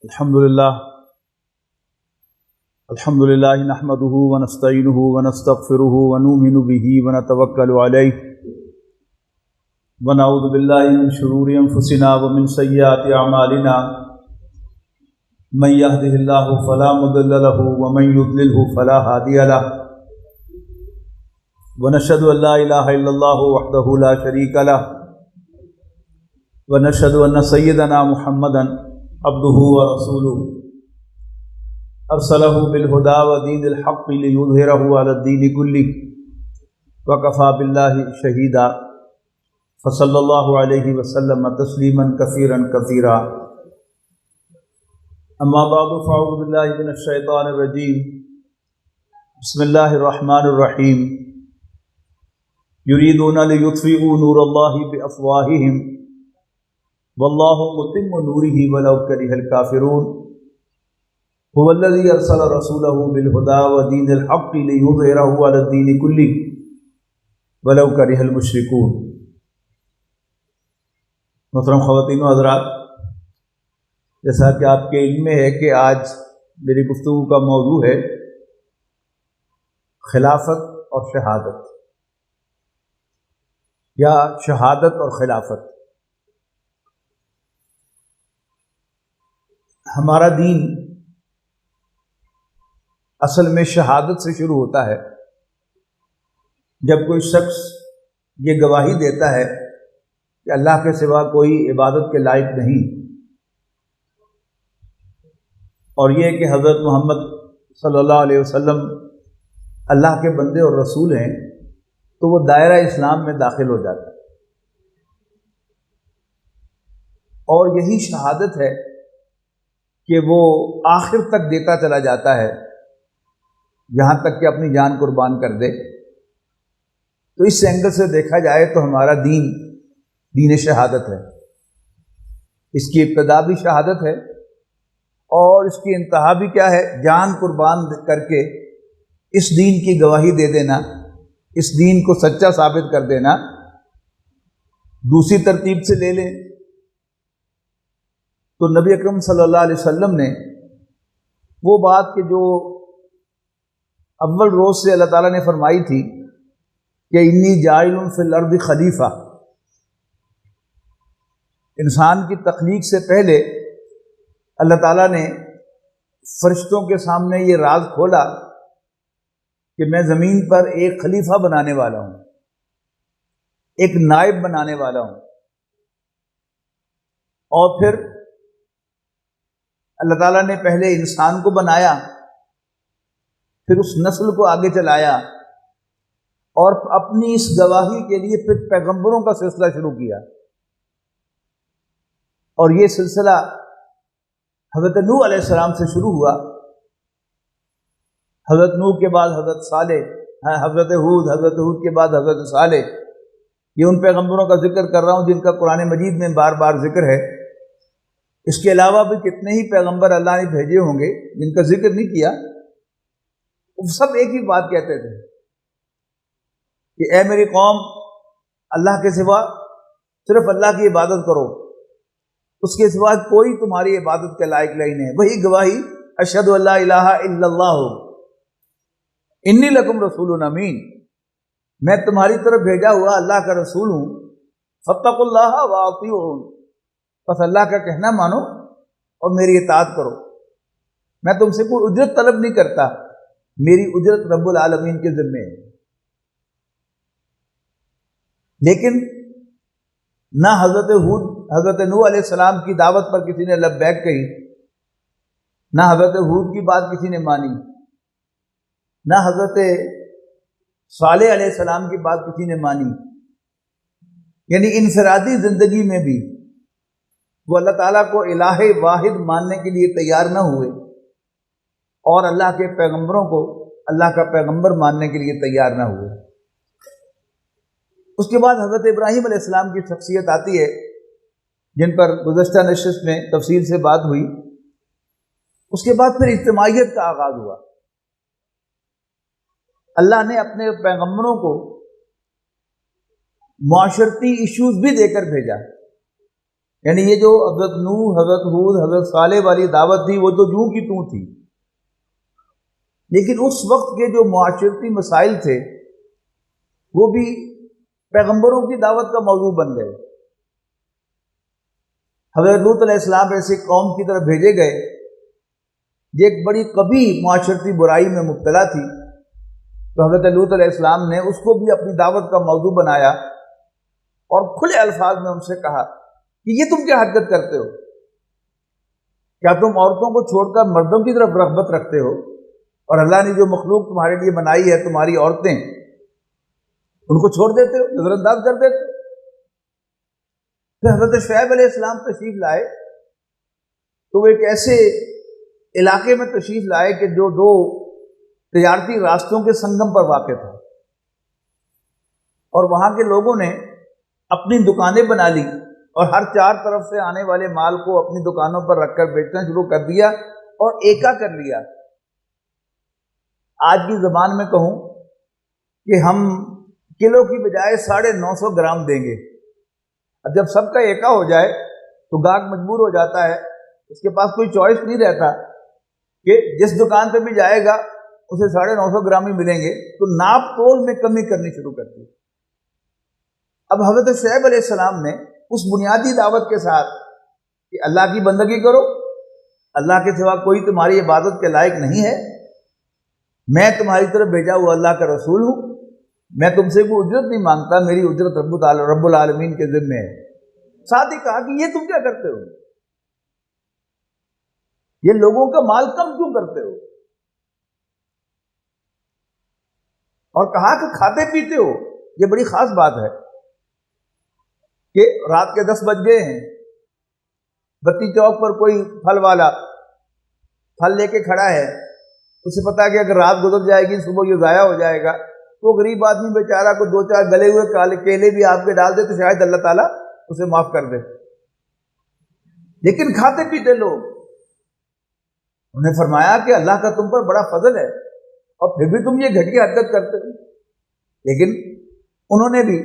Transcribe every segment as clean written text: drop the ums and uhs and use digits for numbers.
الحمد للہ نحمده ونستعینه ونستغفره ونؤمن به ونتوکل علیہ ونعوذ باللہ من شرور انفسنا ومن سیئات اعمالنا من يهده الله فلا مضل له ومن يضلله فلا هادی له ونشهد ان لا الہ الا اللہ وحدہ لا شریک له ونشهد ان سیدنا محمدا عبدہ ورسولہ ارسلہ بالہدی ودین الحق لیظہرہ علی الدین کلہ وکفی باللہ شہیدا فصلی اللہ علیہ وسلم تسلیما کثیرا کثیرا اما بعد فاعوذ باللہ من الشیطان الرجیم بسم اللہ الرحمن الرحیم یریدون لیطفئوا نور اللہ بافواہہم واللہ متم نورہ ولو کرہ الکافرون هو الذی ارسل رسولہ بالہدی ودین الحق لیظہرہ علی الدین کلہ ولو کرہ المشرکون۔ محترم خواتین و حضرات، جیسا کہ آپ کے علم میں ہے کہ آج میری گفتگو کا موضوع ہے خلافت اور شہادت، یا شہادت اور خلافت۔ ہمارا دین اصل میں شہادت سے شروع ہوتا ہے، جب کوئی شخص یہ گواہی دیتا ہے کہ اللہ کے سوا کوئی عبادت کے لائق نہیں، اور یہ کہ حضرت محمد صلی اللہ علیہ وسلم اللہ کے بندے اور رسول ہیں، تو وہ دائرہ اسلام میں داخل ہو جاتا ہے۔ اور یہی شہادت ہے کہ وہ آخر تک دیتا چلا جاتا ہے، یہاں تک کہ اپنی جان قربان کر دے۔ تو اس اینگل سے دیکھا جائے تو ہمارا دین شہادت ہے۔ اس کی ابتدا بھی شہادت ہے اور اس کی انتہا بھی کیا ہے؟ جان قربان کر کے اس دین کی گواہی دے دینا، اس دین کو سچا ثابت کر دینا۔ دوسری ترتیب سے لے لیں تو نبی اکرم صلی اللہ علیہ وسلم نے وہ بات کہ جو اول روز سے اللہ تعالیٰ نے فرمائی تھی کہ انی جاعل فی الارض خلیفہ، انسان کی تخلیق سے پہلے اللہ تعالیٰ نے فرشتوں کے سامنے یہ راز کھولا کہ میں زمین پر ایک خلیفہ بنانے والا ہوں، ایک نائب بنانے والا ہوں۔ اور پھر اللہ تعالیٰ نے پہلے انسان کو بنایا، پھر اس نسل کو آگے چلایا، اور اپنی اس گواہی کے لیے پھر پیغمبروں کا سلسلہ شروع کیا۔ اور یہ سلسلہ حضرت نوح علیہ السلام سے شروع ہوا۔ حضرت نوح کے بعد حضرت صالح، حضرت ہود کے بعد حضرت صالح۔ یہ ان پیغمبروں کا ذکر کر رہا ہوں جن کا قرآن مجید میں بار بار ذکر ہے۔ اس کے علاوہ بھی کتنے ہی پیغمبر اللہ نے بھیجے ہوں گے جن کا ذکر نہیں کیا۔ وہ سب ایک ہی بات کہتے تھے کہ اے میری قوم، اللہ کے سوا صرف اللہ کی عبادت کرو، اس کے سوا کوئی تمہاری عبادت کے لائق نہیں ہے۔ وہی گواہی اشہد ان لا الہ الا اللہ انی لکم رسول امین، میں تمہاری طرف بھیجا ہوا اللہ کا رسول ہوں، فاتقوا اللہ واطیعون، بس اللہ کا کہنا مانو اور میری اطاعت کرو۔ میں تم سے کوئی اجرت طلب نہیں کرتا، میری اجرت رب العالمین کے ذمے ہے۔ لیکن نہ حضرت نوح علیہ السلام کی دعوت پر کسی نے لبیک کہی، نہ حضرت ہود کی بات کسی نے مانی، نہ حضرت صالح علیہ السلام کی بات کسی نے مانی۔ یعنی انفرادی زندگی میں بھی وہ اللہ تعالیٰ کو الہ واحد ماننے کے لیے تیار نہ ہوئے، اور اللہ کے پیغمبروں کو اللہ کا پیغمبر ماننے کے لیے تیار نہ ہوئے۔ اس کے بعد حضرت ابراہیم علیہ السلام کی شخصیت آتی ہے، جن پر گزشتہ نشست میں تفصیل سے بات ہوئی۔ اس کے بعد پھر اجتماعیت کا آغاز ہوا۔ اللہ نے اپنے پیغمبروں کو معاشرتی ایشوز بھی دے کر بھیجا۔ یعنی یہ جو حضرت نوح، حضرت ہود، حضرت صالح والی دعوت تھی وہ تو یوں کی توں تھی، لیکن اس وقت کے جو معاشرتی مسائل تھے وہ بھی پیغمبروں کی دعوت کا موضوع بن گئے۔ حضرت لوط علیہ السلام ایسے قوم کی طرف بھیجے گئے جو ایک بڑی قبیح معاشرتی برائی میں مبتلا تھی، تو حضرت لوط علیہ السلام نے اس کو بھی اپنی دعوت کا موضوع بنایا اور کھلے الفاظ میں ان سے کہا کہ یہ تم کیا حرکت کرتے ہو؟ کیا تم عورتوں کو چھوڑ کر مردوں کی طرف رغبت رکھتے ہو؟ اور اللہ نے جو مخلوق تمہارے لیے بنائی ہے، تمہاری عورتیں، ان کو چھوڑ دیتے ہو، نظر انداز کر دیتے ہو۔ پھر حضرت شعیب علیہ السلام تشریف لائے تو وہ ایک ایسے علاقے میں تشریف لائے کہ جو دو تجارتی راستوں کے سنگم پر واقع تھا، اور وہاں کے لوگوں نے اپنی دکانیں بنا لی اور ہر چار طرف سے آنے والے مال کو اپنی دکانوں پر رکھ کر بیچنا شروع کر دیا اور ایکا کر لیا۔ آج کی زبان میں کہوں کہ ہم کلو کی بجائے 950 گرام دیں گے۔ اب جب سب کا ایکا ہو جائے تو گاہک مجبور ہو جاتا ہے، اس کے پاس کوئی چوائس نہیں رہتا کہ جس دکان پہ بھی جائے گا اسے 950 گرام ہی ملیں گے، تو ناپ تول میں کمی کرنی شروع کر دی۔ اب حضرت شعیب علیہ السلام نے اس بنیادی دعوت کے ساتھ کہ اللہ کی بندگی کرو، اللہ کے سوا کوئی تمہاری عبادت کے لائق نہیں ہے، میں تمہاری طرف بھیجا ہوا اللہ کا رسول ہوں، میں تم سے کوئی اجرت نہیں مانگتا، میری اجرت رب العالمین کے ذمے ہے۔ ساتھ ہی کہا کہ یہ تم کیا کرتے ہو؟ یہ لوگوں کا مال کم کیوں کرتے ہو؟ اور کہا کہ کھاتے پیتے ہو۔ یہ بڑی خاص بات ہے کہ رات کے 10 بج گئے ہیں، بتی چوک پر کوئی پھل والا پھل لے کے کھڑا ہے، اسے پتا ہے کہ اگر رات گزر جائے گی صبح یہ ضائع ہو جائے گا، تو غریب آدمی بیچارہ کو 2-4 گلے ہوئے کیلے بھی آپ کے ڈال دے تو شاید اللہ تعالیٰ اسے معاف کر دے۔ لیکن کھاتے پیتے لوگ، انہیں فرمایا کہ اللہ کا تم پر بڑا فضل ہے اور پھر بھی تم یہ گھٹیا حرکت کرتے ہو۔ لیکن انہوں نے بھی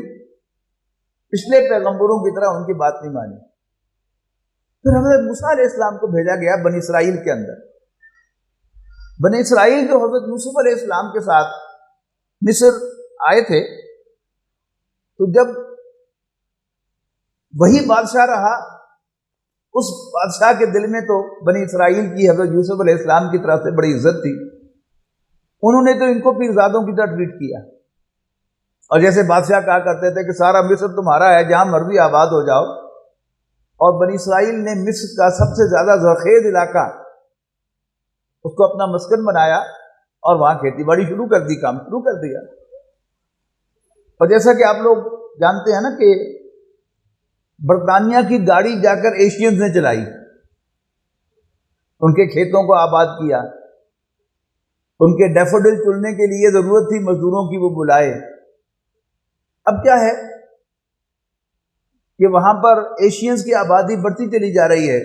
پچھلے پیغمبروں کی طرح ان کی بات نہیں مانی۔ پھر حضرت موسیٰ علیہ السلام کو بھیجا گیا بنی اسرائیل کے اندر۔ بنی اسرائیل جو حضرت یوسف علیہ السلام کے ساتھ مصر آئے تھے، تو جب وہی بادشاہ رہا، اس بادشاہ کے دل میں تو بنی اسرائیل کی حضرت یوسف علیہ السلام کی طرف سے بڑی عزت تھی۔ انہوں نے تو ان کو پیرزادوں کی طرح ٹریٹ کیا، اور جیسے بادشاہ کہا کرتے تھے کہ سارا مصر تمہارا ہے، جہاں مرضی آباد ہو جاؤ۔ اور بنی اسرائیل نے مصر کا سب سے زیادہ زرخیز علاقہ اس کو اپنا مسکن بنایا اور وہاں کھیتی باڑی شروع کر دی، کام شروع کر دیا۔ اور جیسا کہ آپ لوگ جانتے ہیں نا کہ برطانیہ کی گاڑی جا کر ایشینز نے چلائی، ان کے کھیتوں کو آباد کیا، ان کے ڈیفوڈل چننے کے لیے ضرورت تھی مزدوروں کی، وہ بلائے۔ اب کیا ہے کہ وہاں پر ایشینز کی آبادی بڑھتی چلی جا رہی ہے،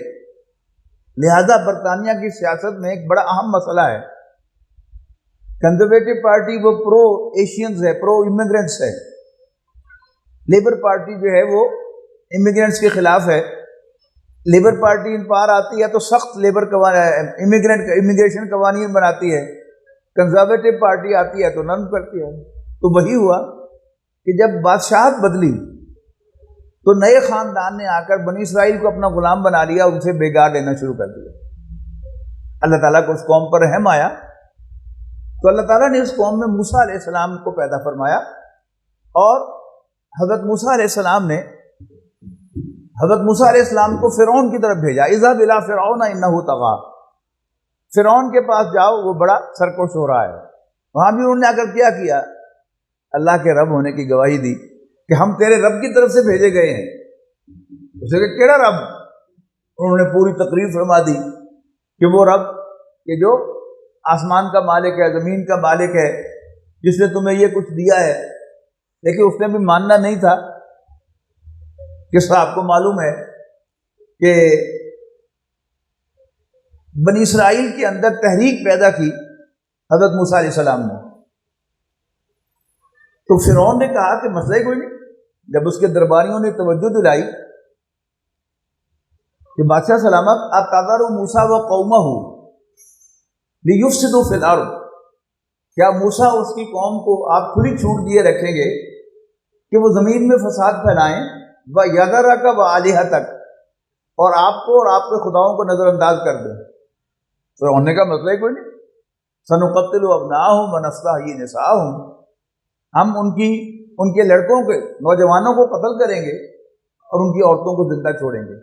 لہذا برطانیہ کی سیاست میں ایک بڑا اہم مسئلہ ہے۔ کنزرویٹو پارٹی وہ پرو ایشینز ہے، پرو امیگرینٹس ہے، لیبر پارٹی جو ہے وہ امیگرینٹس کے خلاف ہے۔ لیبر پارٹی ان پار آتی ہے تو سخت امیگریشن قوانین بناتی ہے، کنزرویٹو پارٹی آتی ہے تو نرم کرتی ہے۔ تو وہی ہوا کہ جب بادشاہت بدلی تو نئے خاندان نے آ کر بنی اسرائیل کو اپنا غلام بنا لیا، ان سے بیگار لینا شروع کر دیا۔ اللہ تعالیٰ کو اس قوم پر رحم آیا تو اللہ تعالیٰ نے اس قوم میں موسیٰ علیہ السلام کو پیدا فرمایا، اور حضرت موسیٰ علیہ السلام نے حضرت موسیٰ علیہ السلام کو فرعون کی طرف بھیجا۔ اذهب الى فرعون انه طغى، فرعون کے پاس جاؤ، وہ بڑا سرکش ہو رہا ہے۔ وہاں بھی انہوں نے آ کر کیا کیا؟ اللہ کے رب ہونے کی گواہی دی کہ ہم تیرے رب کی طرف سے بھیجے گئے ہیں۔ اسے کہ کیڑا رب؟ انہوں نے پوری تقریر فرما دی کہ وہ رب کہ جو آسمان کا مالک ہے، زمین کا مالک ہے، جس نے تمہیں یہ کچھ دیا ہے۔ لیکن اس نے بھی ماننا نہیں تھا۔ کس طرح آپ کو معلوم ہے کہ بنی اسرائیل کے اندر تحریک پیدا کی حضرت موسیٰ علیہ السلام نے، تو فرعون نے کہا کہ مسئلہ کوئی نہیں۔ جب اس کے درباریوں نے توجہ دلائی کہ بادشاہ سلامت اتذر موسیٰ و قومہ لیفسدوا فی الارض، کیا موسیٰ اس کی قوم کو آپ کھلی چھوٹ دیے رکھیں گے کہ وہ زمین میں فساد پھیلائیں، وَیَذَرَکَ وَآلِہَتَکَ، اور آپ کو اور آپ کے خداؤں کو نظر انداز کر دیں؟ فرعون نے کہا مسئلہ ہی کوئی نہیں، سَنُقَتِّلُ أَبْنَاءَهُمْ وَنَسْتَحْيِي نِسَاءَهُمْ، ہم ان کے لڑکوں کے نوجوانوں کو قتل کریں گے اور ان کی عورتوں کو زندہ چھوڑیں گے۔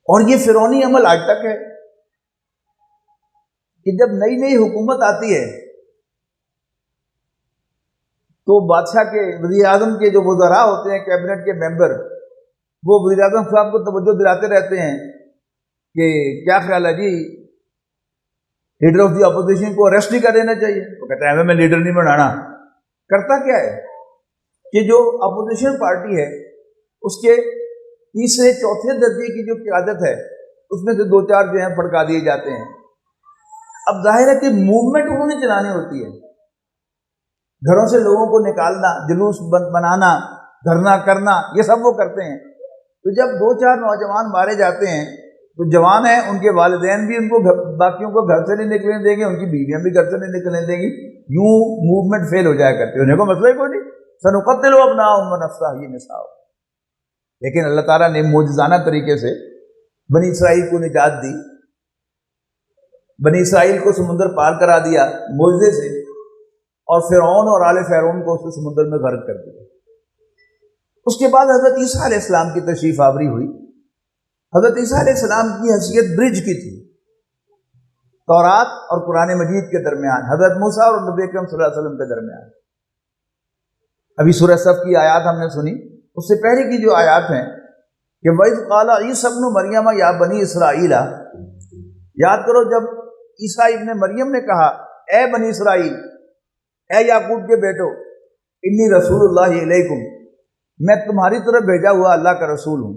اور یہ فرعونی عمل آج تک ہے کہ جب نئی نئی حکومت آتی ہے تو بادشاہ کے وزیر اعظم کے جو وزراء ہوتے ہیں، کیبنٹ کے ممبر، وہ وزیر اعظم صاحب کو توجہ دلاتے رہتے ہیں کہ کیا خیال ہے جی، لیڈر آف دی اپوزیشن کو اریسٹ نہیں کر دینا چاہیے؟ وہ کہتا ہے میں لیڈر نہیں بنانا۔ کرتا کیا ہے کہ جو اپوزیشن پارٹی ہے اس کے تیسرے چوتھے درجے کی جو قیادت ہے اس میں سے 2-4 جو ہیں پھڑکا دیے جاتے ہیں۔ اب ظاہر ہے کہ موومنٹ انہوں نے چلانی ہوتی ہے، گھروں سے لوگوں کو نکالنا، جلوس بنانا، دھرنا کرنا، یہ سب وہ کرتے ہیں۔ تو جب 2-4 نوجوان مارے جاتے ہیں تو جوان ہیں، ان کے والدین بھی ان کو باقیوں کو گھر سے نہیں نکلنے دیں گے، ان کی بیویاں بھی گھر سے نہیں نکلنے دیں گی، یوں موومنٹ فیل ہو جایا کرتے ہیں۔ انہیں کو مسئلہ ہی کوئی نہیں، سنقتل ابناءهم ونستحيي نساءهم۔ لیکن اللہ تعالیٰ نے معجزانہ طریقے سے بنی اسرائیل کو نجات دی، بنی اسرائیل کو سمندر پار کرا دیا معجزے سے، اور فرعون اور آل فرعون کو اس سمندر میں غرق کر دیا۔ اس کے بعد حضرت عیسیٰ علیہ السلام کی تشریف آوری ہوئی۔ حضرت عیسیٰ علیہ السلام کی حیثیت برج کی تھی تورات اور قرآن مجید کے درمیان، حضرت موسیٰ اور نبی اکرم صلی اللہ علیہ وسلم کے درمیان۔ ابھی سورہ صف کی آیات ہم نے سنی، اس سے پہلے کی جو آیات ہیں کہ وَإِذْ قَالَ عِيسَى ابْنُ مَرْيَمَ يَا بَنِي إِسْرَائِيلَ، یاد کرو جب عیسیٰ ابن مریم نے کہا اے بنی اسرائیل، اے یعقوب کے بیٹو، انی رسول اللہ علیکم، میں تمہاری طرف بھیجا ہوا اللہ کا رسول ہوں،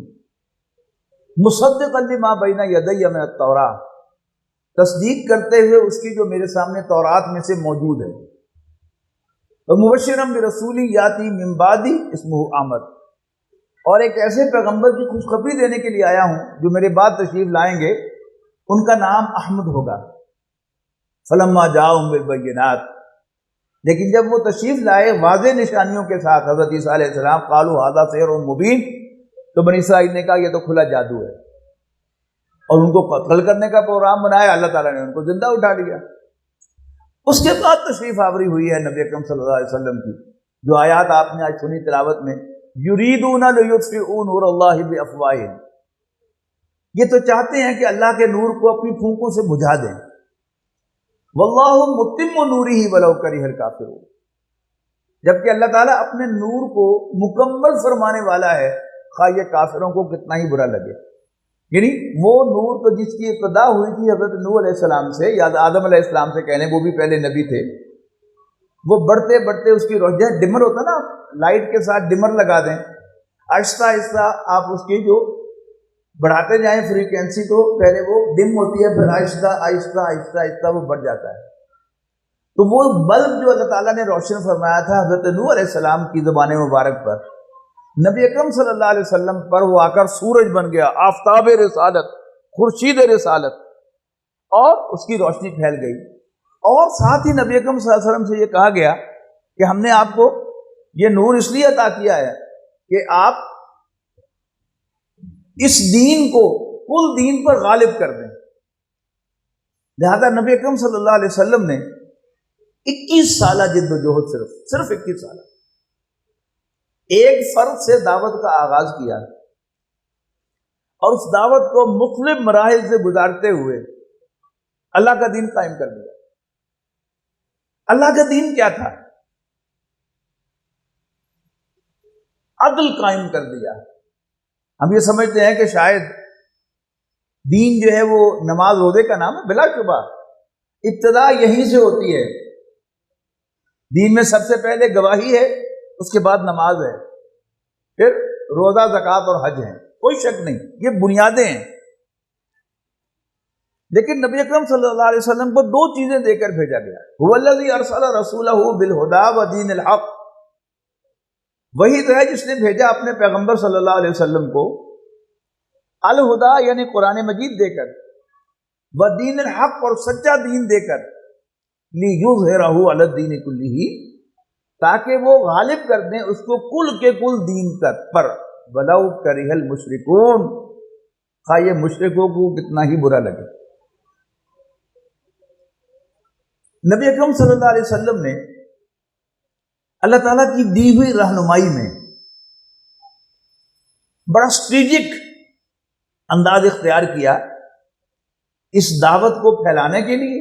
مصدقا لما بین یدی من التوراۃ، تصدیق کرتے ہوئے اس کی جو میرے سامنے تورات میں سے موجود ہے، ومبشرا برسول یاتی من بعدی اسمہ احمد، اور ایک ایسے پیغمبر کی خوشخبری دینے کے لیے آیا ہوں جو میرے بعد تشریف لائیں گے، ان کا نام احمد ہوگا۔ فلما جاءہم بالبینات، لیکن جب وہ تشریف لائے واضح نشانیوں کے ساتھ حضرت عیسیٰ علیہ السلام، قالوا ھذا سحر مبین، تو بنی اسرائیل نے کہا یہ تو کھلا جادو ہے، اور ان کو قتل کرنے کا پروگرام بنایا۔ اللہ تعالیٰ نے ان کو زندہ اٹھا لیا۔ اس کے بعد تشریف آوری ہوئی ہے نبی اکرم صلی اللہ علیہ وسلم کی، جو آیات آپ نے آج سنی تلاوت میں، یریدون لیطفئوا نور اللہ بافواہہم، یہ تو چاہتے ہیں کہ اللہ کے نور کو اپنی پھونکوں سے بجھا دیں۔ واللہ متم نورہ ولو کرہ الکافرون، جبکہ اللہ تعالیٰ اپنے نور کو مکمل فرمانے والا ہے، خواہ یہ کافروں کو کتنا ہی برا لگے۔ یعنی وہ نور تو جس کی ابتدا ہوئی تھی حضرت نوح علیہ السلام سے یا آدم علیہ السلام سے کہنے، وہ بھی پہلے نبی تھے، وہ بڑھتے بڑھتے اس کی روشنی، ڈمر ہوتا نا، لائٹ کے ساتھ ڈمر لگا دیں، آہستہ آہستہ آپ اس کی جو بڑھاتے جائیں فریکوینسی، تو پہلے وہ ڈم ہوتی ہے، پھر آہستہ آہستہ آہستہ آہستہ وہ بڑھ جاتا ہے۔ تو وہ بلب جو اللہ تعالیٰ نے روشن فرمایا تھا حضرت نوح علیہ السلام کی زبان مبارک پر، نبی اکرم صلی اللہ علیہ وسلم پر وہ آ کر سورج بن گیا، آفتاب رسالت، خورشید رسالت، اور اس کی روشنی پھیل گئی۔ اور ساتھ ہی نبی اکرم صلی اللہ علیہ وسلم سے یہ کہا گیا کہ ہم نے آپ کو یہ نور اس لیے عطا کیا ہے کہ آپ اس دین کو کل دین پر غالب کر دیں۔ لہذا نبی اکرم صلی اللہ علیہ وسلم نے 21 سالہ جد و جہد، صرف 21 سالہ ایک فرد سے دعوت کا آغاز کیا، اور اس دعوت کو مختلف مراحل سے گزارتے ہوئے اللہ کا دین قائم کر دیا۔ اللہ کا دین کیا تھا؟ عدل قائم کر دیا۔ ہم یہ سمجھتے ہیں کہ شاید دین جو ہے وہ نماز روزے کا نام ہے، بلا شبہ ابتدا یہیں سے ہوتی ہے۔ دین میں سب سے پہلے گواہی ہے، اس کے بعد نماز ہے، پھر روزہ، زکوٰۃ اور حج ہے، کوئی شک نہیں، یہ بنیادیں ہیں۔ لیکن نبی اکرم صلی اللہ علیہ وسلم کو 2 چیزیں دے کر بھیجا گیا۔ هو الذی ارسل رسولہ بالہدی ودین الحق، وہی تو ہے جس نے بھیجا اپنے پیغمبر صلی اللہ علیہ وسلم کو الہدا یعنی قرآن مجید دے کر، و دین الحق اور سچا دین دے کر، لیظہرہ علی الدین کلہ تاکہ وہ غالب کر دیں اس کو کل کے کل دین پر، ولو کرہ المشرکون خواہ یہ مشرکوں کو کتنا ہی برا لگے۔ نبی اکرم صلی اللہ علیہ وسلم نے اللہ تعالیٰ کی دی ہوئی رہنمائی میں بڑا اسٹریٹجک انداز اختیار کیا اس دعوت کو پھیلانے کے لیے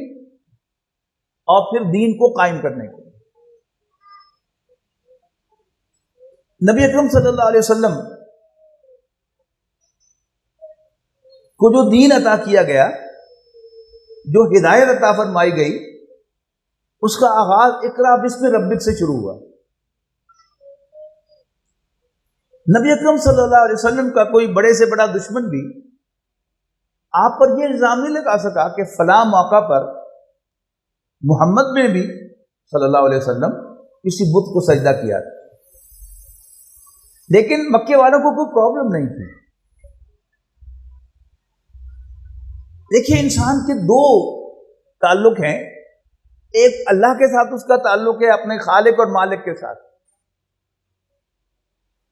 اور پھر دین کو قائم کرنے کے لیے۔ نبی اکرم صلی اللہ علیہ وسلم کو جو دین عطا کیا گیا، جو ہدایت عطا فرمائی گئی، اس کا آغاز اقرا بسم ربک سے شروع ہوا۔ نبی اکرم صلی اللہ علیہ وسلم کا کوئی بڑے سے بڑا دشمن بھی آپ پر یہ الزام نہیں لگا سکا کہ فلاں موقع پر محمد نے بھی صلی اللہ علیہ وسلم کسی بت کو سجدہ کیا تھا۔ لیکن مکے والوں کو کوئی پرابلم نہیں تھی۔ دیکھیے انسان کے دو تعلق ہیں، ایک اللہ کے ساتھ اس کا تعلق ہے اپنے خالق اور مالک کے ساتھ۔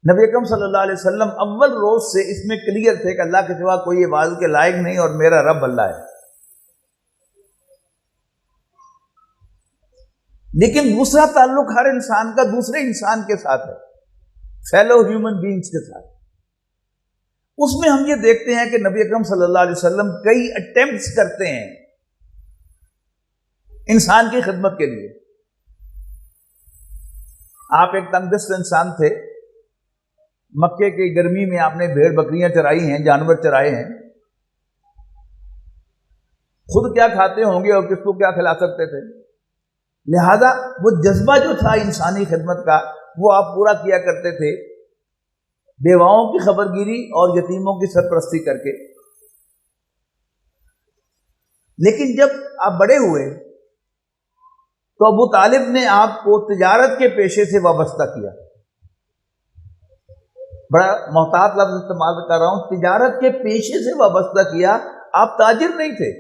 نبی اکرم صلی اللہ علیہ وسلم اول روز سے اس میں کلیئر تھے کہ اللہ کے سوا کوئی عبادت کے لائق نہیں اور میرا رب اللہ ہے۔ لیکن دوسرا تعلق ہر انسان کا دوسرے انسان کے ساتھ ہے، فیلو ہیومن بینگز کے ساتھ۔ اس میں ہم یہ دیکھتے ہیں کہ نبی اکرم صلی اللہ علیہ وسلم کئی اٹیمپٹس کرتے ہیں انسان کی خدمت کے لیے۔ آپ ایک تنگ دست انسان تھے، مکے کی گرمی میں آپ نے بھیڑ بکریاں چرائی ہیں، جانور چرائے ہیں، خود کیا کھاتے ہوں گے اور کس کو کیا کھلا سکتے تھے، لہذا وہ جذبہ جو تھا انسانی خدمت کا وہ آپ پورا کیا کرتے تھے، بیواؤں کی خبر گیری اور یتیموں کی سرپرستی کر کے۔ لیکن جب آپ بڑے ہوئے تو ابو طالب نے آپ کو تجارت کے پیشے سے وابستہ کیا۔ بڑا محتاط لفظ استعمال کر رہا ہوں، تجارت کے پیشے سے وابستہ کیا۔ آپ تاجر نہیں تھے،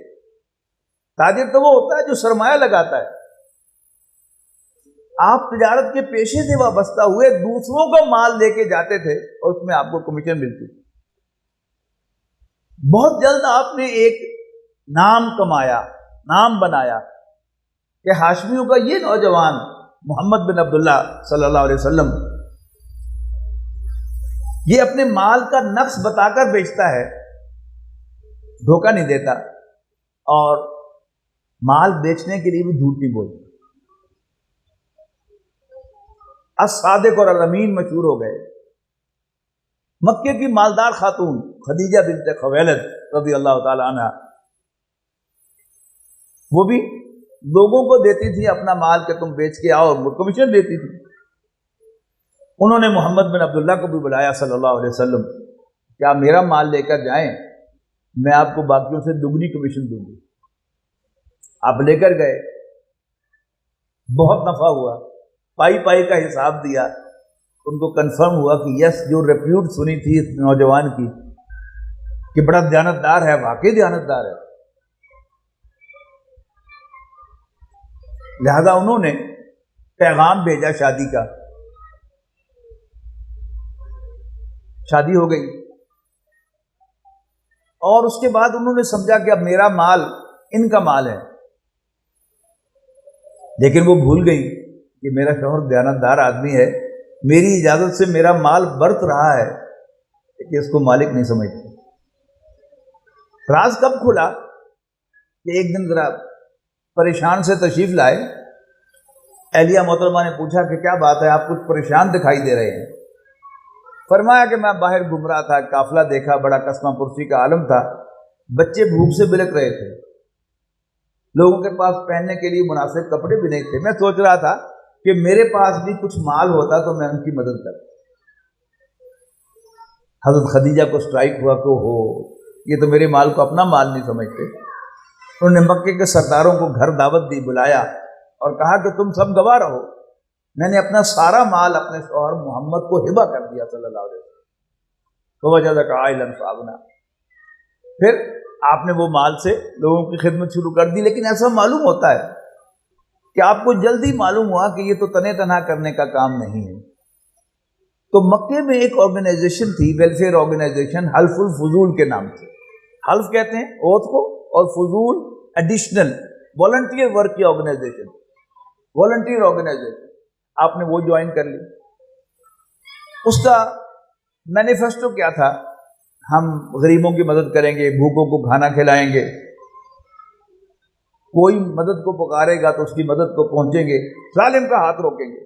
تاجر تو وہ ہوتا ہے جو سرمایہ لگاتا ہے، آپ تجارت کے پیشے سے وابستہ ہوئے، دوسروں کا مال لے کے جاتے تھے اور اس میں آپ کو کمیشن ملتی تھی۔ بہت جلد آپ نے ایک نام کمایا، نام بنایا کہ ہاشمیوں کا یہ نوجوان محمد بن عبداللہ صلی اللہ علیہ وسلم یہ اپنے مال کا نقص بتا کر بیچتا ہے، دھوکہ نہیں دیتا اور مال بیچنے کے لیے بھی جھوٹ نہیں بولتا۔ الصادق اور الامین مشہور ہو گئے۔ مکے کی مالدار خاتون خدیجہ بنت خویلد رضی اللہ تعالی عنہ، وہ بھی لوگوں کو دیتی تھی اپنا مال کہ تم بیچ کے آؤ، اور کمیشن دیتی تھی۔ انہوں نے محمد بن عبداللہ کو بھی بلایا صلی اللہ علیہ وسلم کہ آپ میرا مال لے کر جائیں، میں آپ کو باقیوں سے دگنی کمیشن دوں گی۔ آپ لے کر گئے، بہت نفع ہوا، پائی پائی کا حساب دیا، ان کو کنفرم ہوا کہ یس جو ریپیوٹ سنی تھی اس نوجوان کی کہ بڑا دیانتدار ہے، واقعی دیانتدار ہے، لہذا انہوں نے پیغام بھیجا شادی کا۔ شادی ہو گئی اور اس کے بعد انہوں نے سمجھا کہ اب میرا مال ان کا مال ہے، لیکن وہ بھول گئی کہ میرا شوہر دیانتدار آدمی ہے، میری اجازت سے میرا مال برت رہا ہے، کہ اس کو مالک نہیں سمجھتے۔ راز کب کھلا کہ ایک دن ذرا پریشان سے تشریف لائے، اہلیہ محترمہ نے پوچھا کہ کیا بات ہے، آپ کچھ پریشان دکھائی دے رہے ہیں۔ فرمایا کہ میں باہر گھوم رہا تھا، قافلہ دیکھا، بڑا قسمہ پرسی کا عالم تھا، بچے بھوک سے بلک رہے تھے، لوگوں کے پاس پہننے کے لیے مناسب کپڑے بھی نہیں تھے، میں سوچ رہا تھا کہ میرے پاس بھی کچھ مال ہوتا تو میں ان کی مدد کرتا۔ حضرت خدیجہ کو سٹرائک ہوا کہ ہو یہ تو میرے مال کو اپنا مال نہیں سمجھتے۔ انہوں نے مکے کے سرداروں کو گھر دعوت دی، بلایا اور کہا کہ تم سب گواہ رہو، میں نے اپنا سارا مال اپنے شوہر محمد کو ہبہ کر دیا صلی اللہ علیہ وسلم۔ تو وجدک عائلا فاغنی، پھر آپ نے وہ مال سے لوگوں کی خدمت شروع کر دی. لیکن ایسا معلوم ہوتا ہے کہ آپ کو جلدی معلوم ہوا کہ یہ تو تنے تنہا کرنے کا کام نہیں ہے. تو مکے میں ایک آرگنائزیشن تھی، ویلفیئر آرگنائزیشن، حلف الفضول کے نام سے. حلف کہتے ہیں اوتھ کو، اور فضول ایڈیشنل والنٹیئر ورک کی آرگنائزیشن، والنٹیئر آرگنائزیشن. آپ نے وہ جوائن کر لی. اس کا مینیفیسٹو کیا تھا؟ ہم غریبوں کی مدد کریں گے، بھوکوں کو کھانا کھلائیں گے، کوئی مدد کو پکارے گا تو اس کی مدد کو پہنچیں گے، ظالم کا ہاتھ روکیں گے.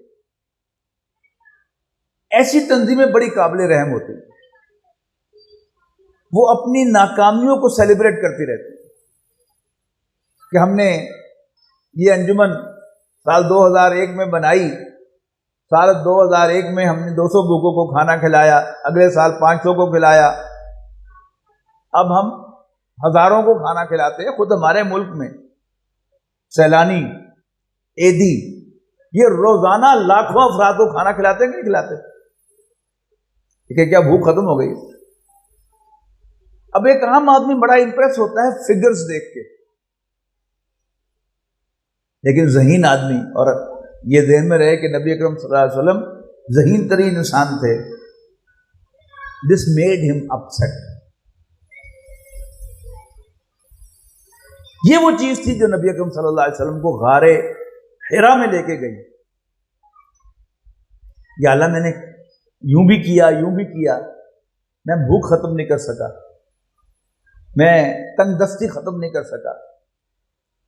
ایسی تنظیمیں بڑی قابل رحم ہوتی ہیں. وہ اپنی ناکامیوں کو سیلیبریٹ کرتی رہتی ہیں کہ ہم نے یہ انجمن سال 2001 میں بنائی، سال 2001 میں ہم نے 200 بھوکوں کو کھانا کھلایا، اگلے سال 500 کو کھلایا، اب ہم ہزاروں کو کھانا کھلاتے ہیں. خود ہمارے ملک میں سیلانی ایدھی یہ روزانہ لاکھوں افراد کو کھانا کھلاتے ہیں کہ نہیں کھلاتے؟ کہ کیا بھوک ختم ہو گئی؟ اب ایک عام آدمی بڑا امپریس ہوتا ہے فگرز دیکھ کے، لیکن ذہین آدمی، اور یہ ذہن میں رہے کہ نبی اکرم صلی اللہ علیہ وسلم ذہین ترین انسان تھے. دس میڈ ہم اپسیٹ. یہ وہ چیز تھی جو نبی اکرم صلی اللہ علیہ وسلم کو غار حرا میں لے کے گئی. یا اللہ میں نے یوں بھی کیا، یوں بھی کیا، میں بھوک ختم نہیں کر سکا، میں تنگ دستی ختم نہیں کر سکا،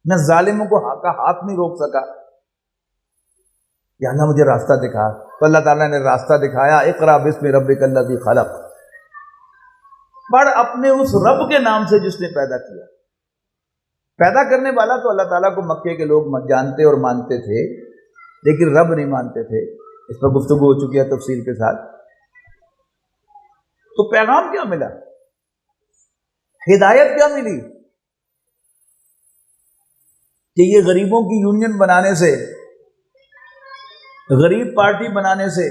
میں ظالموں کو ہاتھ نہیں روک سکا. یا اللہ مجھے راستہ دکھا. تو اللہ تعالیٰ نے راستہ دکھایا. اقرا بسم ربک الذی خلق. پڑھ اپنے اس رب کے نام سے جس نے پیدا کیا. پیدا کرنے والا تو اللہ تعالیٰ کو مکے کے لوگ جانتے اور مانتے تھے، لیکن رب نہیں مانتے تھے. اس پر گفتگو ہو چکی ہے تفصیل کے ساتھ. تو پیغام کیا ملا؟ ہدایت کیا ملی؟ کہ یہ غریبوں کی یونین بنانے سے، غریب پارٹی بنانے سے،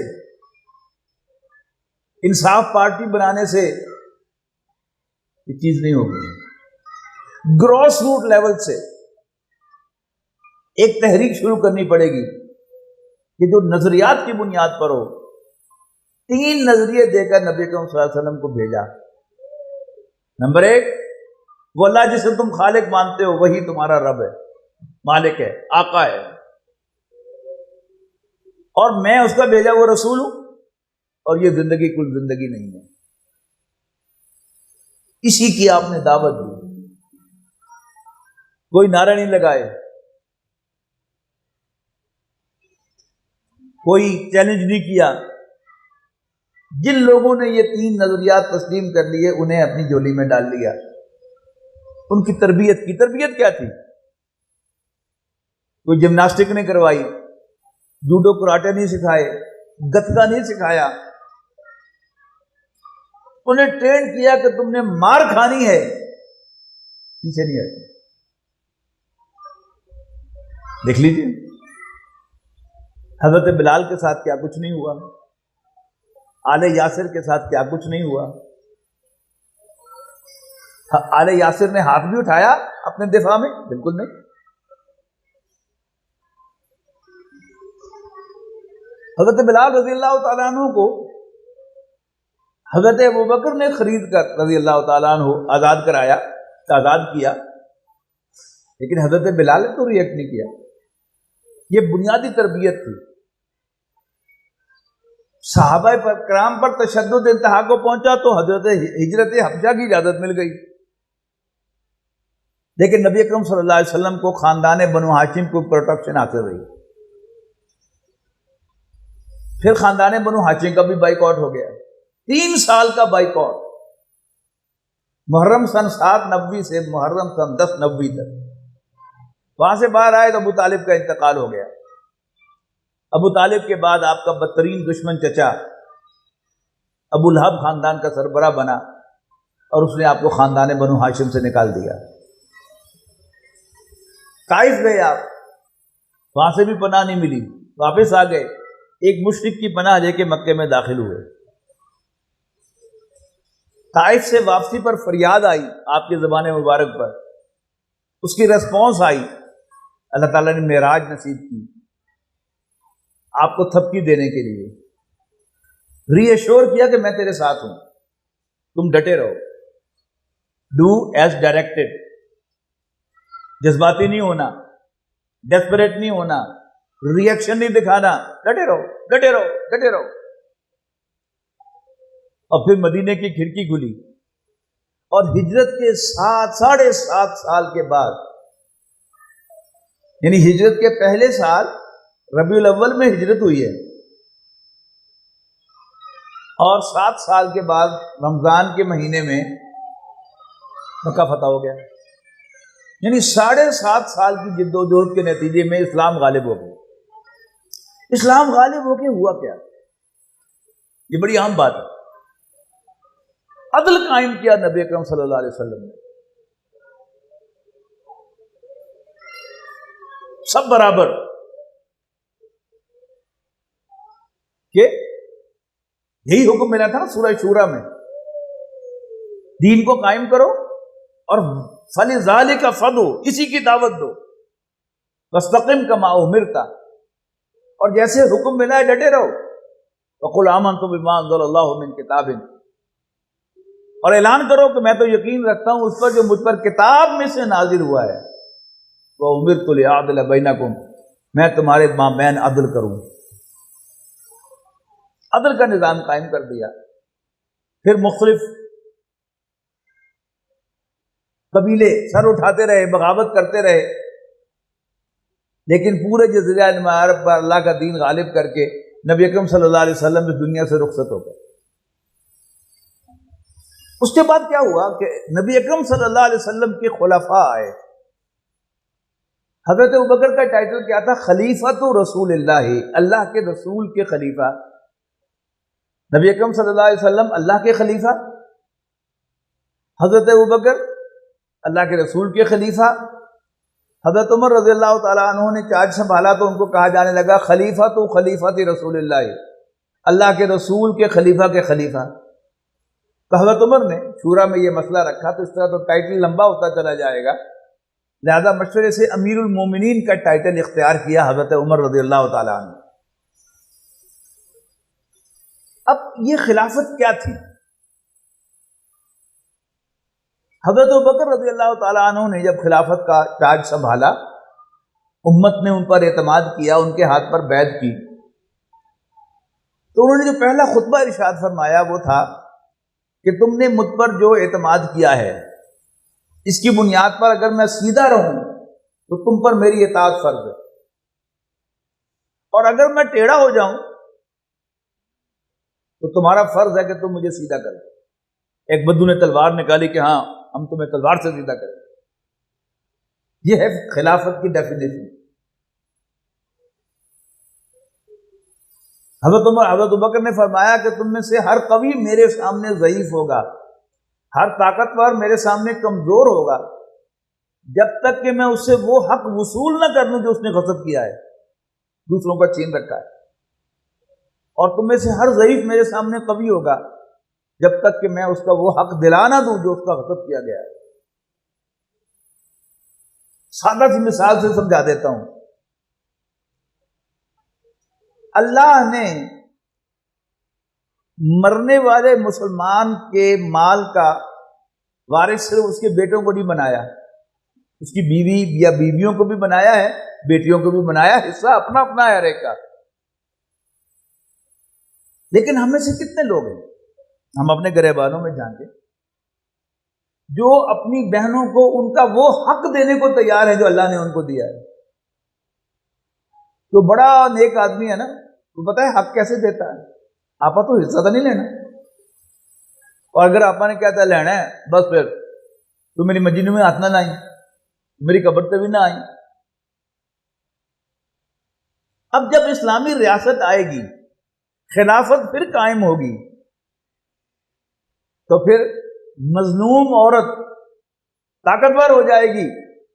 انصاف پارٹی بنانے سے یہ چیز نہیں ہوگی. گراس روٹ لیول سے ایک تحریک شروع کرنی پڑے گی کہ جو نظریات کی بنیاد پر ہو. 3 نظریے دے کر نبی اکرم صلی اللہ علیہ وسلم کو بھیجا. نمبر 1، وہ اللہ جسے تم خالق مانتے ہو وہی تمہارا رب ہے، مالک ہے، آقا ہے، اور میں اس کا بھیجا وہ رسول ہوں، اور یہ زندگی کل زندگی نہیں ہے. اسی کی آپ نے دعوت دی. کوئی نعرہ نہیں لگائے، کوئی چیلنج نہیں کیا. جن لوگوں نے یہ 3 نظریات تسلیم کر لیے انہیں اپنی جولی میں ڈال لیا. ان کی تربیت کیا تھی؟ کوئی جمناسٹک نہیں کروائی، جوڈو کراٹے نہیں سکھائے، گتکا نہیں سکھایا. انہیں ٹرین کیا کہ تم نے مار کھانی ہے، پیچھے نہیں ہٹنا. دیکھ لیجیے حضرت بلال کے ساتھ کیا کچھ نہیں ہوا، آل یاسر کے ساتھ کیا کچھ نہیں ہوا. آل یاسر نے ہاتھ بھی اٹھایا اپنے دفاع میں؟ بالکل نہیں. حضرت بلال رضی اللہ تعالیٰ عنہ کو حضرت ابوبکر نے خرید کر رضی اللہ تعالیٰ عنہ آزاد کرایا، آزاد کیا، لیکن حضرت بلال نے تو ریئیکٹ نہیں کیا. یہ بنیادی تربیت تھی. صحابہ کرام پر تشدد انتہا کو پہنچا تو حضرت ہجرت حبشہ کی اجازت مل گئی، لیکن نبی اکرم صلی اللہ علیہ وسلم کو خاندان بنو ہاشم کو پروٹیکشن حاصل رہی. پھر خاندان بنو ہاشم کا بھی بائیکاٹ ہو گیا، 3 سال کا بائیکاٹ، محرم سن 790 سے محرم سن 1090 تک. وہاں سے باہر آئے تو ابو طالب کا انتقال ہو گیا. ابو طالب کے بعد آپ کا بدترین دشمن چچا ابو لہب خاندان کا سربراہ بنا، اور اس نے آپ کو خاندان بنو ہاشم سے نکال دیا. طائف گئے آپ، وہاں سے بھی پناہ نہیں ملی، واپس آ گئے، ایک مشرک کی پناہ لے کے مکے میں داخل ہوئے. طائف سے واپسی پر فریاد آئی آپ کی زبان مبارک پر، اس کی ریسپانس آئی، اللہ تعالیٰ نے معراج نصیب کی آپ کو تھپکی دینے کے لیے، ری ایشور کیا کہ میں تیرے ساتھ ہوں، تم ڈٹے رہو، ڈو ایز ڈائریکٹڈ، جذباتی نہیں ہونا، ڈیسپریٹ نہیں ہونا، ری ایکشن نہیں دکھانا، ڈٹے رہو ڈٹے رہو ڈٹے رہو۔ اور پھر مدینے کی کھڑکی کھلی، اور ہجرت کے 7.5 سال کے بعد، یعنی ہجرت کے پہلے سال ربیع الاول میں ہجرت ہوئی ہے، اور 7 سال کے بعد رمضان کے مہینے میں مکہ فتح ہو گیا، یعنی 7.5 سال کی جد و جہد کے نتیجے میں اسلام غالب ہو گیا۔ اسلام غالب ہو کے ہوا کیا؟ یہ بڑی اہم بات ہے۔ عدل قائم کیا نبی اکرم صلی اللہ علیہ وسلم نے، سب برابر، کہ یہی حکم ملا تھا نا سورہ شورا میں، دین کو قائم کرو اور فَلِذَلِكَ فَدْعُ، اسی کی دعوت دو، وَاسْتَقِمْ كَمَا أُمِرْتَ، اور جیسے حکم ملا ہے ڈٹے رہو، وَقُلْ آمَنْتُ بِمَا أَنزَلَ اللَّهُ مِنْ كِتَابٍ، اور اعلان کرو کہ میں تو یقین رکھتا ہوں اس پر جو مجھ پر کتاب میں سے نازل ہوا ہے، وَأُمِرْتُ لِأَعْدِلَ بَيْنَكُمْ، میں تمہارے مابین عدل کروں، عدل کا نظام قائم کر دیا۔ پھر مختلف قبیلے سر اٹھاتے رہے، بغاوت کرتے رہے، لیکن پورے جزیرہ عرب پر اللہ کا دین غالب کر کے نبی اکرم صلی اللہ علیہ وسلم اس دنیا سے رخصت ہو گئے۔ اس کے بعد کیا ہوا کہ نبی اکرم صلی اللہ علیہ وسلم کے خلفاء آئے۔ حضرت ابوبکر کا ٹائٹل کیا تھا؟ خلیفۃ رسول اللہ، اللہ کے رسول کے خلیفہ۔ نبی اکرم صلی اللہ علیہ وسلم اللہ کے خلیفہ، حضرت ابوبکر اللہ کے رسول کے خلیفہ، حضرت عمر رضی اللہ تعالیٰ عنہ نے چارج سنبھالا تو ان کو کہا جانے لگا خلیفۃ خلیفۃ رسول اللہ، اللہ کے رسول کے خلیفہ کے خلیفہ۔ تو حضرت عمر نے شورا میں یہ مسئلہ رکھا، تو اس طرح تو ٹائٹل لمبا ہوتا چلا جائے گا، لہذا مشورے سے امیر المومنین کا ٹائٹل اختیار کیا حضرت عمر رضی اللہ تعالیٰ عنہ۔ اب یہ خلافت کیا تھی؟ حضرت ابوبکر رضی اللہ تعالیٰ عنہ نے جب خلافت کا تاج سنبھالا، امت نے ان پر اعتماد کیا، ان کے ہاتھ پر بیعت کی، تو انہوں نے جو پہلا خطبہ ارشاد فرمایا وہ تھا کہ تم نے مجھ پر جو اعتماد کیا ہے اس کی بنیاد پر اگر میں سیدھا رہوں تو تم پر میری اطاعت فرض ہے، اور اگر میں ٹیڑھا ہو جاؤں تو تمہارا فرض ہے کہ تم مجھے سیدھا کرو۔ ایک بدو نے تلوار نکالی کہ ہاں ہم تمہیں تلوار سے سیدھا کریں، یہ ہے خلافت کی ڈیفینیشن۔ حضرت ابوبکر نے فرمایا کہ تم میں سے ہر قوی میرے سامنے ضعیف ہوگا، ہر طاقتور میرے سامنے کمزور ہوگا، جب تک کہ میں اس سے وہ حق وصول نہ کر لوں جو اس نے غصب کیا ہے، دوسروں کا چھین رکھا ہے، اور تم میں سے ہر ضعیف میرے سامنے قوی ہوگا جب تک کہ میں اس کا وہ حق دلا نہ دوں جو اس کا غصب کیا گیا ہے۔ سادہ سی مثال سے سمجھا دیتا ہوں۔ اللہ نے مرنے والے مسلمان کے مال کا وارث صرف اس کے بیٹوں کو نہیں بنایا، اس کی بیوی یا بیویوں کو بھی بنایا ہے، بیٹیوں کو بھی بنایا، حصہ اپنا اپنا ہے ہر ایک کا۔ لیکن ہم میں سے کتنے لوگ ہیں، ہم اپنے گریبانوں میں جھانکیں، جو اپنی بہنوں کو ان کا وہ حق دینے کو تیار ہے جو اللہ نے ان کو دیا ہے۔ جو بڑا نیک آدمی ہے نا، وہ پتہ ہے حق کیسے دیتا ہے؟ آپا تو حصہ تو نہیں لینا، اور اگر آپا نے کہتا ہے لینا ہے بس پھر تو میری مجنوں میں ہاتھ نہ لائیں، میری قبر پہ بھی نہ آئیں۔ اب جب اسلامی ریاست آئے گی، خلافت پھر قائم ہوگی، تو پھر مظلوم عورت طاقتور ہو جائے گی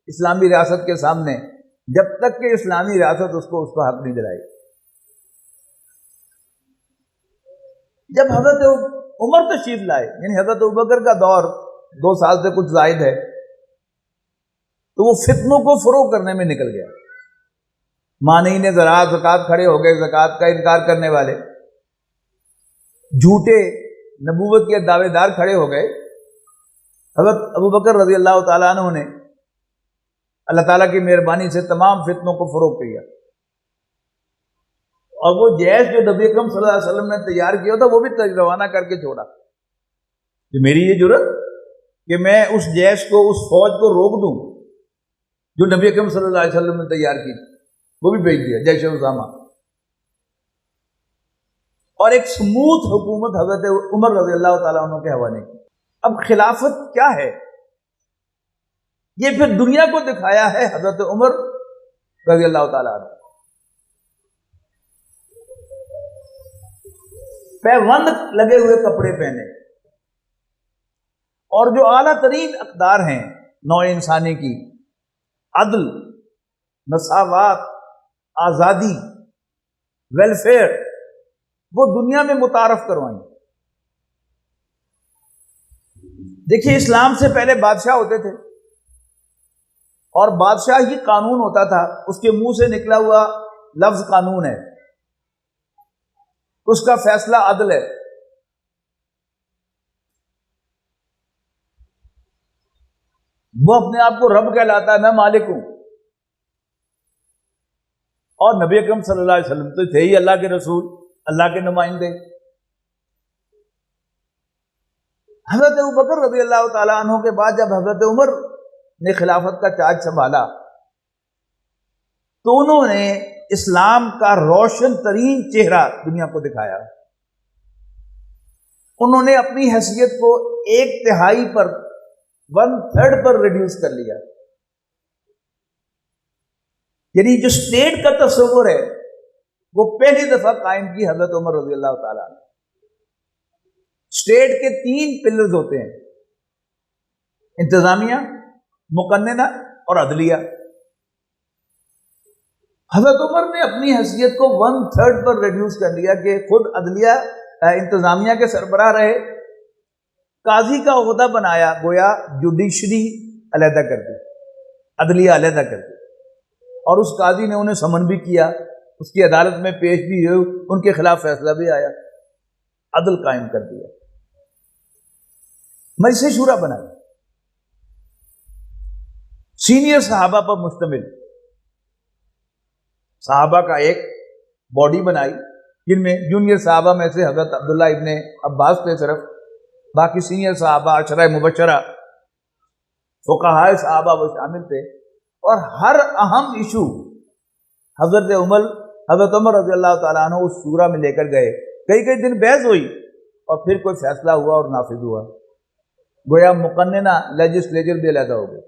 اسلامی ریاست کے سامنے، جب تک کہ اسلامی ریاست اس کو کا حق نہیں دلائے۔ جب حضرت عمر تشریف لائے، یعنی حضرت ابوبکر کا دور 2 سال سے کچھ زائد ہے، تو وہ فتنوں کو فروغ کرنے میں نکل گیا۔ مانعین زراعت زکوٰۃ کھڑے ہو گئے، زکوٰۃ کا انکار کرنے والے، جھوٹے نبوت کے دعوے دار کھڑے ہو گئے۔ حضرت ابوبکر رضی اللہ تعالیٰ عنہ نے اللہ تعالیٰ کی مہربانی سے تمام فتنوں کو فروغ کیا، اور وہ جیش جو نبی اکرم صلی اللہ علیہ وسلم نے تیار کیا تھا وہ بھی روانہ کر کے چھوڑا کہ میری یہ جرت کہ میں اس جیش کو، اس فوج کو روک دوں جو نبی اکرم صلی اللہ علیہ وسلم نے تیار کی تھی، وہ بھی بھیج دیا جیش اسامہ۔ اور ایک سموتھ حکومت حضرت عمر رضی اللہ تعالیٰ عنہ کے حوالے کی۔ اب خلافت کیا ہے یہ پھر دنیا کو دکھایا ہے حضرت عمر رضی اللہ تعالیٰ عنہ۔ پیوند لگے ہوئے کپڑے پہنے، اور جو اعلیٰ ترین اقدار ہیں نوع انسانی کی، عدل، مساوات، آزادی، ویلفیئر، وہ دنیا میں متعارف کروائیں۔ دیکھیے اسلام سے پہلے بادشاہ ہوتے تھے، اور بادشاہ ہی قانون ہوتا تھا، اس کے منہ سے نکلا ہوا لفظ قانون ہے، اس کا فیصلہ عدل ہے۔ وہ اپنے آپ کو رب کہلاتا ہے، میں مالک ہوں، اور نبی اکرم صلی اللہ علیہ وسلم تو تھے ہی اللہ کے رسول، اللہ کے نمائندے۔ حضرت ابوبکر رضی اللہ تعالیٰ عنہ کے بعد جب حضرت عمر نے خلافت کا تاج سنبھالا تو انہوں نے اسلام کا روشن ترین چہرہ دنیا کو دکھایا۔ انہوں نے اپنی حیثیت کو 1/3 پر، 1/3 پر ریڈیوس کر لیا۔ یعنی جو اسٹیٹ کا تصور ہے وہ پہلی دفعہ قائم کی حضرت عمر رضی اللہ تعالیٰ عنہ۔ اسٹیٹ کے 3 پلرز ہوتے ہیں، انتظامیہ، مقننہ اور عدلیہ۔ حضرت عمر نے اپنی حیثیت کو 1/3 پر ریڈیوس کر لیا کہ خود عدلیہ، انتظامیہ کے سربراہ رہے، قاضی کا عہدہ بنایا، گویا جوڈیشری علیحدہ کر دی، عدلیہ علیحدہ کر دی، اور اس قاضی نے انہیں سمن بھی کیا، اس کی عدالت میں پیش بھی ہوئے، ان کے خلاف فیصلہ بھی آیا، عدل قائم کر دیا۔ مجلس شورا بنائی، سینئر صحابہ پر مشتمل صحابہ کا ایک باڈی بنائی، جن میں جونیئر صحابہ میں سے حضرت عبداللہ ابن عباس تھے صرف، باقی سینئر صحابہ، عشرہ مبشرہ، فقہاء صحابہ وہ شامل تھے، اور ہر اہم ایشو حضرت عمر رضی اللہ تعالیٰ عنہ اس شورا میں لے کر گئے۔ کئی دن بحث ہوئی اور پھر کوئی فیصلہ ہوا اور نافذ ہوا، گویا مقننہ لیجسلیچر بھی علیحدہ ہو گئے۔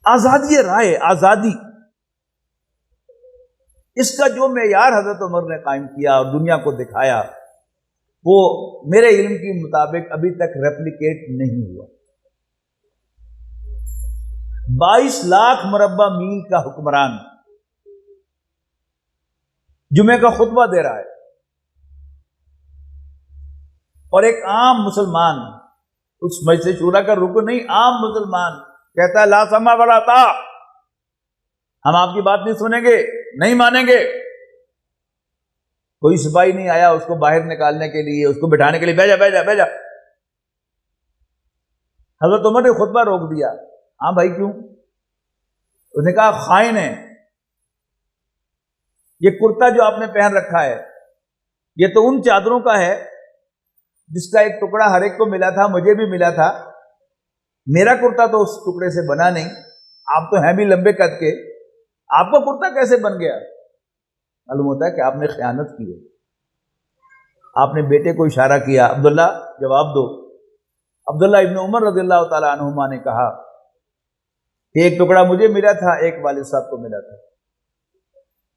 آزادی رائے، آزادی، اس کا جو معیار حضرت عمر نے قائم کیا اور دنیا کو دکھایا وہ میرے علم کے مطابق ابھی تک ریپلیکیٹ نہیں ہوا۔ 22 لاکھ مربع میل کا حکمران جمعے کا خطبہ دے رہا ہے، اور ایک عام مسلمان، اس مجلس شورا کا رکن نہیں، عام مسلمان کہتا ہے لا سمع ولا طاعہ، ہم آپ کی بات نہیں سنیں گے، نہیں مانیں گے۔ کوئی سپاہی نہیں آیا اس کو باہر نکالنے کے لیے، اس کو بٹھانے کے لیے، بھیجا بھیجا بھیجا۔ حضرت عمر نے خطبہ روک دیا۔ ہاں بھائی کیوں؟ اس نے کہا خائن ہے، یہ کرتا جو آپ نے پہن رکھا ہے یہ تو ان چادروں کا ہے جس کا ایک ٹکڑا ہر ایک کو ملا تھا، مجھے بھی ملا تھا، میرا کرتا تو اس ٹکڑے سے بنا نہیں، آپ تو ہیں بھی لمبے قد کے، آپ کا کرتا کیسے بن گیا؟ معلوم ہوتا ہے کہ آپ نے خیانت کی ہے۔ آپ نے بیٹے کو اشارہ کیا، عبداللہ جواب دو۔ عبداللہ ابن عمر رضی اللہ تعالیٰ عنہما نے کہا کہ ایک ٹکڑا مجھے ملا تھا، ایک والد صاحب کو ملا تھا،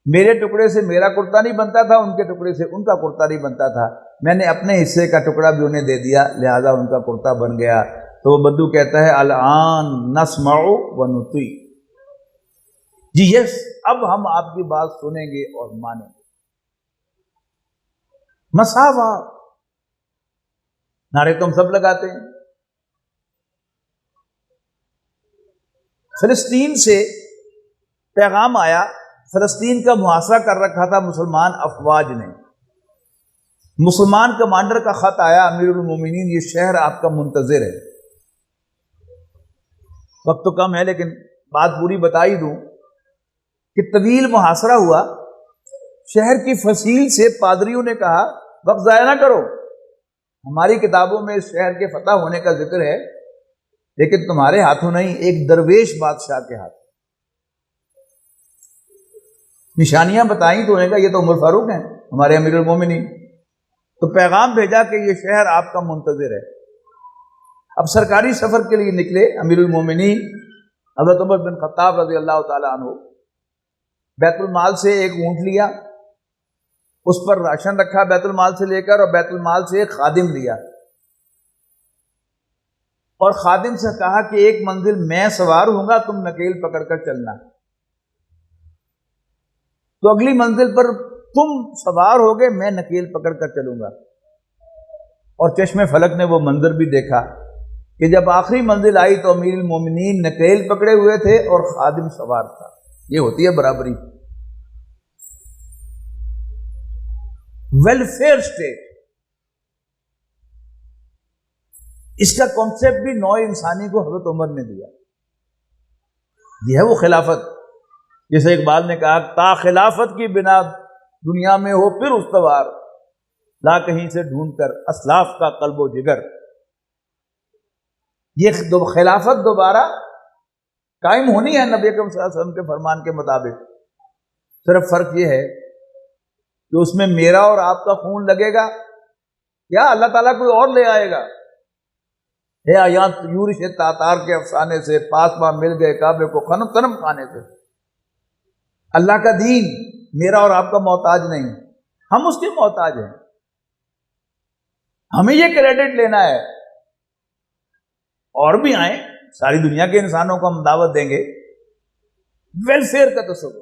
میرے ٹکڑے سے میرا کرتا نہیں بنتا تھا، ان کے ٹکڑے سے ان کا کرتا نہیں بنتا تھا، میں نے اپنے حصے کا ٹکڑا بھی انہیں دے دیا، لہذا ان کا کرتا بن گیا۔ تو وہ بدو کہتا ہے الآن نسمع و نطیع، جی یس، اب ہم آپ کی بات سنیں گے اور مانیں گے۔ مساوات، نعرے تو ہم سب لگاتے ہیں. فلسطین سے پیغام آیا، فلسطین کا محاصرہ کر رکھا تھا مسلمان افواج نے. مسلمان کمانڈر کا خط آیا، امیر المومنین یہ شہر آپ کا منتظر ہے. وقت تو کم ہے لیکن بات پوری بتا ہی دوں کہ طویل محاصرہ ہوا. شہر کی فصیل سے پادریوں نے کہا وقت ضائع نہ کرو، ہماری کتابوں میں اس شہر کے فتح ہونے کا ذکر ہے لیکن تمہارے ہاتھوں نہیں، ایک درویش بادشاہ کے ہاتھ. نشانیاں بتائیں تو انہوں نے کہا یہ تو عمر فاروق ہیں ہمارے امیر المومنین. تو پیغام بھیجا کہ یہ شہر آپ کا منتظر ہے. اب سرکاری سفر کے لیے نکلے امیر المومنین حضرت عمر بن خطاب رضی اللہ تعالیٰ عنہ. بیت المال سے ایک اونٹ لیا، اس پر راشن رکھا بیت المال سے لے کر، اور بیت المال سے ایک خادم لیا اور خادم سے کہا کہ ایک منزل میں سوار ہوں گا، تم نکیل پکڑ کر چلنا. تو اگلی منزل پر تم سوار ہوگے، میں نکیل پکڑ کر چلوں گا. اور چشم فلک نے وہ منظر بھی دیکھا کہ جب آخری منزل آئی تو امیر المومنین نکیل پکڑے ہوئے تھے اور خادم سوار تھا. یہ ہوتی ہے برابری. ویلفیئر اسٹیٹ، اس کا کانسیپٹ بھی نوع انسانی کو حضرت عمر نے دیا. یہ ہے وہ خلافت جسے اقبال نے کہا تا خلافت کی بنا دنیا میں ہو پھر استوار، لا کہیں سے ڈھونڈ کر اسلاف کا قلب و جگر. یہ خلافت دوبارہ قائم ہونی ہے نبی اکرم صلی اللہ علیہ وسلم کے فرمان کے مطابق. صرف فرق یہ ہے کہ اس میں میرا اور آپ کا خون لگے گا یا اللہ تعالیٰ کوئی اور لے آئے گا. ہے آیات یورش تاتار کے افسانے سے، پاس ماں مل گئے کعبے کو خنم تنم کھانے سے. اللہ کا دین میرا اور آپ کا محتاج نہیں، ہم اس کے محتاج ہیں. ہمیں یہ کریڈٹ لینا ہے. اور بھی آئیں، ساری دنیا کے انسانوں کو ہم دعوت دیں گے. ویلفیئر کا تصور.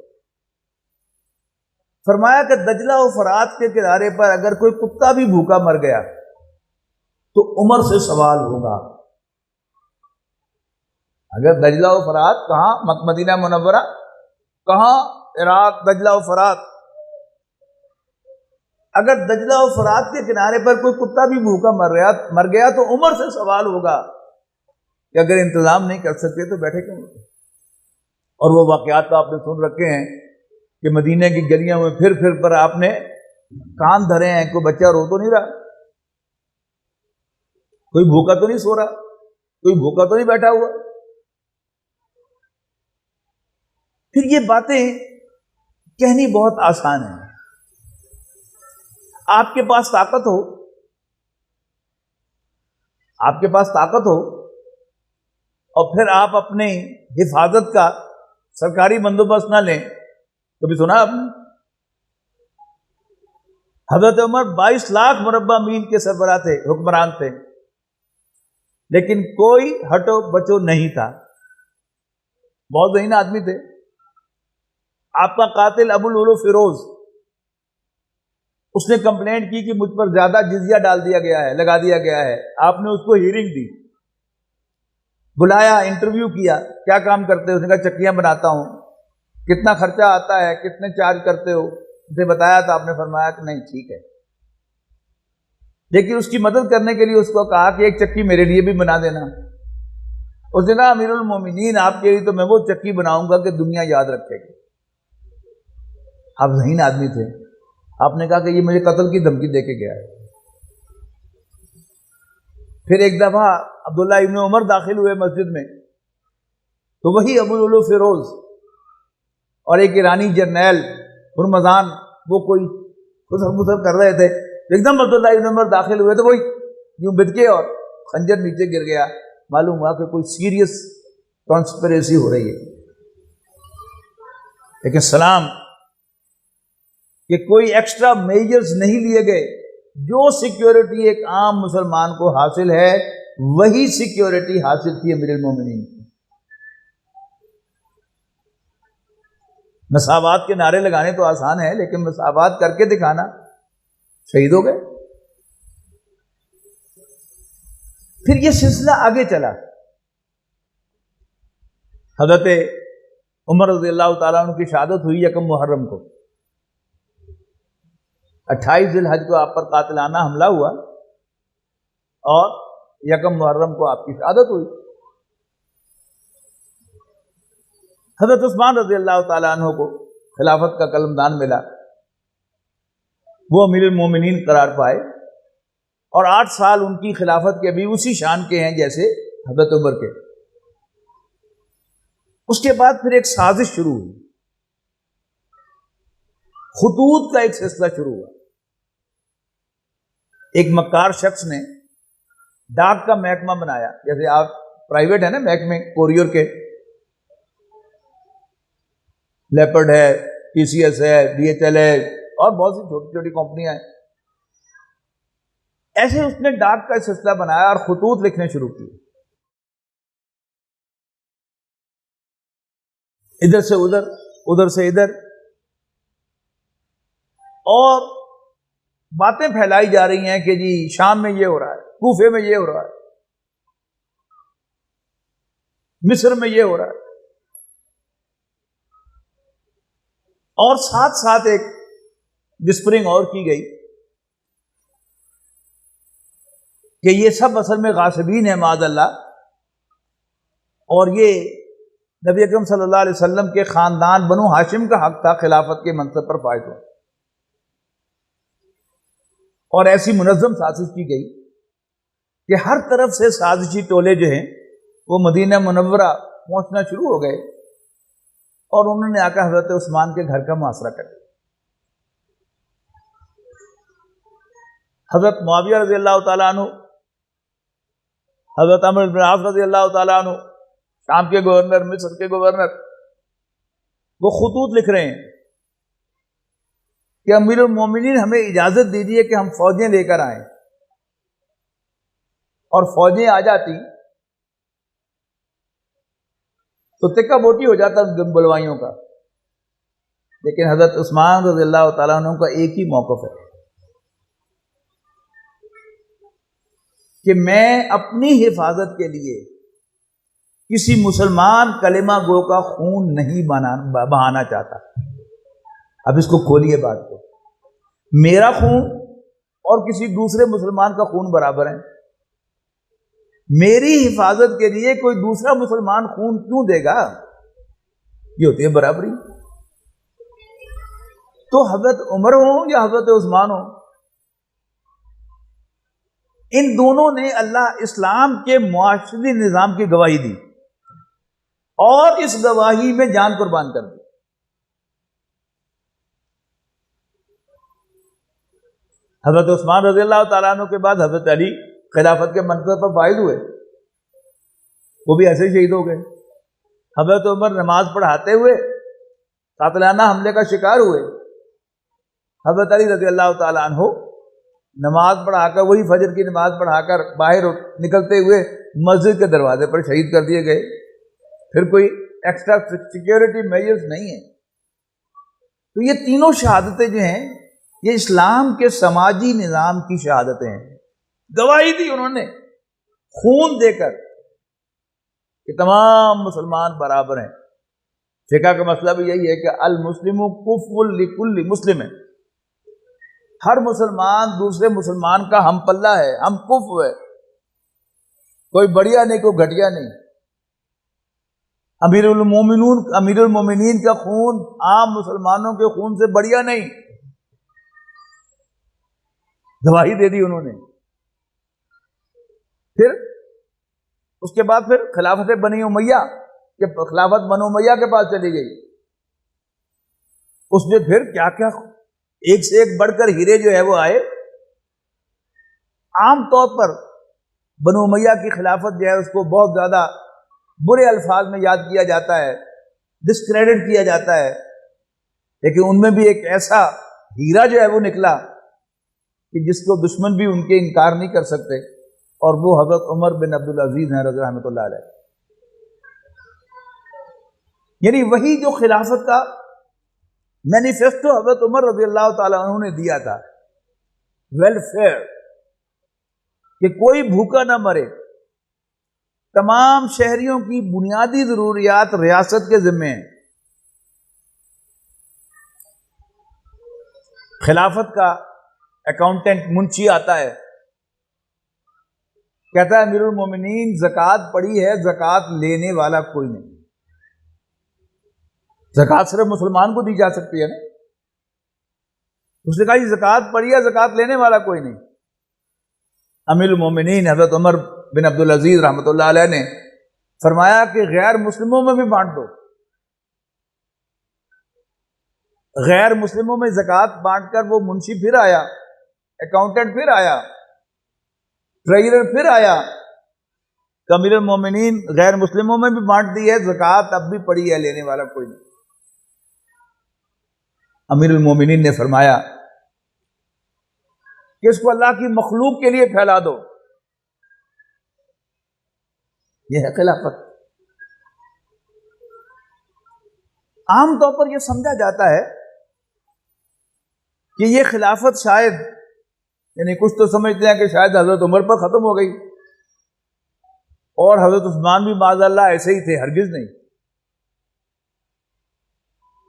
فرمایا کہ دجلہ و فرات کے کنارے پر اگر کوئی کتا بھی بھوکا مر گیا تو عمر سے سوال ہوگا. اگر دجلہ و فرات کہاں؟ مدینہ منورہ، کہاں؟ عراق. دجلہ و فرات، اگر دجلہ و فرات کے کنارے پر کوئی کتا بھی بھوکا مر گیا تو عمر سے سوال ہوگا کہ اگر انتظام نہیں کر سکتے تو بیٹھے کیوں؟ اور وہ واقعات تو آپ نے سن رکھے ہیں کہ مدینے کی گلیوں میں پھر پر آپ نے کان دھرے ہیں. کوئی بچہ رو تو نہیں رہا، کوئی بھوکا تو نہیں سو رہا، کوئی بھوکا تو نہیں بیٹھا ہوا. پھر یہ باتیں کہنی بہت آسان ہے. آپ کے پاس طاقت ہو، آپ کے پاس طاقت ہو اور پھر آپ اپنی حفاظت کا سرکاری بندوبست نہ لیں. کبھی سنا آپ نے؟ حضرت عمر 22 لاکھ مربع میل کے سربراہ تھے، حکمران تھے، لیکن کوئی ہٹو بچو نہیں تھا. بہت ذہین آدمی تھے. آپ کا قاتل ابو الولو فیروز، اس نے کمپلینٹ کی کہ مجھ پر زیادہ جزیہ ڈال دیا گیا ہے، لگا دیا گیا ہے. آپ نے اس کو ہیرنگ دی، بلایا، انٹرویو کیا. کیا کام کرتے ہو؟ اس نے کہا چکیاں بناتا ہوں. کتنا خرچہ آتا ہے، کتنے چارج کرتے ہو؟ اسے بتایا تو آپ نے فرمایا کہ نہیں ٹھیک ہے، لیکن اس کی مدد کرنے کے لیے اس کو کہا کہ ایک چکی میرے لیے بھی بنا دینا. اس نے کہا امیر المومنین آپ کے لیے تو میں وہ چکی بناؤں گا کہ دنیا یاد رکھے گی. آپ ذہین آدمی تھے. آپ نے کہا کہ یہ مجھے قتل کی دھمکی دے کے گیا ہے. پھر ایک دفعہ عبداللہ ابن عمر داخل ہوئے مسجد میں تو وہی ابو الولو فیروز اور ایک ایرانی جرنیل ہرمزان وہ کوئی خسر کر رہے تھے. ایک دم عبداللہ ابن عمر داخل ہوئے تو وہی یوں بد کے اور خنجر نیچے گر گیا. معلوم ہوا کہ کوئی سیریس کانسپریسی ہو رہی ہے. لیکن سلام کہ کوئی ایکسٹرا میجرز نہیں لیے گئے. جو سیکیورٹی ایک عام مسلمان کو حاصل ہے وہی سیکیورٹی حاصل تھی امیر المومنین. مساوات کے نعرے لگانے تو آسان ہے لیکن مساوات کر کے دکھانا شہید ہو گئے۔ پھر یہ سلسلہ آگے چلا، حضرت عمر رضی اللہ تعالیٰ عنہ کی شہادت ہوئی 1 محرم کو، 28 ذی الحج کو آپ پر قاتلانہ حملہ ہوا اور 1 محرم کو آپ کی شہادت ہوئی۔ حضرت عثمان رضی اللہ تعالیٰ عنہ کو خلافت کا قلمدان ملا، وہ امیر المومنین قرار پائے، اور 8 سال ان کی خلافت کے بھی اسی شان کے ہیں جیسے حضرت عمر کے۔ اس کے بعد پھر ایک سازش شروع ہوئی، خطوط کا ایک سلسلہ شروع ہوا۔ ایک مکار شخص نے ڈاک کا محکمہ بنایا، جیسے آپ پرائیویٹ ہے نا محکمے کوریئر کے، لیپرڈ ہے، ٹی سی ایس ہے، ڈی ایچ ایل ہے، اور بہت سی چھوٹی چھوٹی کمپنیاں ہیں، ایسے اس نے ڈاک کا سلسلہ بنایا اور خطوط لکھنے شروع کیے، ادھر سے ادھر، ادھر سے ادھر، اور باتیں پھیلائی جا رہی ہیں کہ جی شام میں یہ ہو رہا ہے، کوفے میں یہ ہو رہا ہے، مصر میں یہ ہو رہا ہے، اور ساتھ ساتھ ایک وسپرنگ اور کی گئی کہ یہ سب اصل میں غاصبین ہیں معاذ اللہ، اور یہ نبی اکرم صلی اللہ علیہ وسلم کے خاندان بنو ہاشم کا حق تھا خلافت کے منصب پر فائز ہو، اور ایسی منظم سازش کی گئی کہ ہر طرف سے سازشی ٹولے جو ہیں وہ مدینہ منورہ پہنچنا شروع ہو گئے، اور انہوں نے آ کر حضرت عثمان کے گھر کا محاصرہ کر دیا۔ حضرت معاویہ رضی اللہ تعالیٰ عنہ، حضرت عمرو بن العاص رضی اللہ تعالیٰ عنہ، شام کے گورنر، مصر کے گورنر، وہ خطوط لکھ رہے ہیں کہ امیر المومنین ہمیں اجازت دیجیے کہ ہم فوجیں لے کر آئیں، اور فوجیں آ جاتی تو تکہ بوٹی ہو جاتا بلوائیوں کا، لیکن حضرت عثمان رضی اللہ تعالیٰ عنہ کا ایک ہی موقف ہے کہ میں اپنی حفاظت کے لیے کسی مسلمان کلمہ گو کا خون نہیں بہانا چاہتا۔ اب اس کو کھولیے بات کو، میرا خون اور کسی دوسرے مسلمان کا خون برابر ہے، میری حفاظت کے لیے کوئی دوسرا مسلمان خون کیوں دے گا؟ یہ ہوتی ہے برابری۔ تو حضرت عمر ہوں یا حضرت عثمان ہوں، ان دونوں نے اللہ اسلام کے معاشرتی نظام کی گواہی دی، اور اس گواہی میں جان قربان کر دی۔ حضرت عثمان رضی اللہ تعالیٰ عنہ کے بعد حضرت علی خلافت کے منصب پر فائز ہوئے، وہ بھی ایسے ہی شہید ہو گئے۔ حضرت عمر نماز پڑھاتے ہوئے قاتلانہ حملے کا شکار ہوئے۔ حضرت علی رضی اللہ تعالیٰ عنہ نماز پڑھا کر، وہی فجر کی نماز پڑھا کر باہر نکلتے ہوئے مسجد کے دروازے پر شہید کر دیے گئے۔ پھر کوئی ایکسٹرا سیکیورٹی میجرز نہیں ہے۔ تو یہ تینوں شہادتیں جو ہیں یہ اسلام کے سماجی نظام کی شہادتیں ہیں، گواہی دی انہوں نے خون دے کر کہ تمام مسلمان برابر ہیں۔ فقہ کا مسئلہ بھی یہی ہے کہ المسلم کفو لکل مسلم ہے، ہر مسلمان دوسرے مسلمان کا ہم پلہ ہے، ہم کفو ہے، کوئی بڑھیا نہیں کوئی گھٹیا نہیں۔ امیر المومنین کا خون عام مسلمانوں کے خون سے بڑھیا نہیں، گواہی دے دی انہوں نے۔ پھر اس کے بعد پھر خلافت بنی امیہ کہ خلافت بنو امیہ کے پاس چلی گئی، اس میں پھر کیا کیا ایک سے ایک بڑھ کر ہیرے جو ہے وہ آئے۔ عام طور پر بنو امیہ کی خلافت جو ہے اس کو بہت زیادہ برے الفاظ میں یاد کیا جاتا ہے، ڈسکریڈٹ کیا جاتا ہے، لیکن ان میں بھی ایک ایسا ہیرا جو ہے وہ نکلا کہ جس کو دشمن بھی ان کے انکار نہیں کر سکتے، اور وہ حضرت عمر بن عبد العزیز ہیں رحمۃ اللہ علیہ۔ یعنی وہی جو خلافت کا مینیفیسٹو حضرت عمر رضی اللہ تعالیٰ عنہ نے دیا تھا ویلفیئر، کہ کوئی بھوکا نہ مرے، تمام شہریوں کی بنیادی ضروریات ریاست کے ذمے ہیں۔ خلافت کا اکاؤنٹنٹ منشی آتا ہے، کہتا ہے امیر المومنین زکوٰۃ پڑی ہے، زکوٰۃ لینے والا کوئی نہیں۔ زکوٰۃ صرف مسلمان کو دی جا سکتی ہے نا۔ اس نے کہا یہ زکوٰۃ پڑی ہے، زکوٰۃ لینے والا کوئی نہیں۔ امیر المومنین حضرت عمر بن عبدالعزیز رحمۃ اللہ علیہ نے فرمایا کہ غیر مسلموں میں بھی بانٹ دو۔ غیر مسلموں میں زکوٰۃ بانٹ کر وہ منشی پھر آیا، اکاؤنٹنٹ پھر آیا، ٹریجرر پھر آیا کہ امیر المومنین غیر مسلموں میں بھی بانٹ دی ہے، زکوٰۃ اب بھی پڑی ہے، لینے والا کوئی نہیں۔ امیر المومنین نے فرمایا کہ اس کو اللہ کی مخلوق کے لیے پھیلا دو۔ یہ ہے خلافت۔ عام طور پر یہ سمجھا جاتا ہے کہ یہ خلافت شاید، یعنی کچھ تو سمجھتے ہیں کہ شاید حضرت عمر پر ختم ہو گئی، اور حضرت عثمان بھی معاذ اللہ ایسے ہی تھے، ہرگز نہیں۔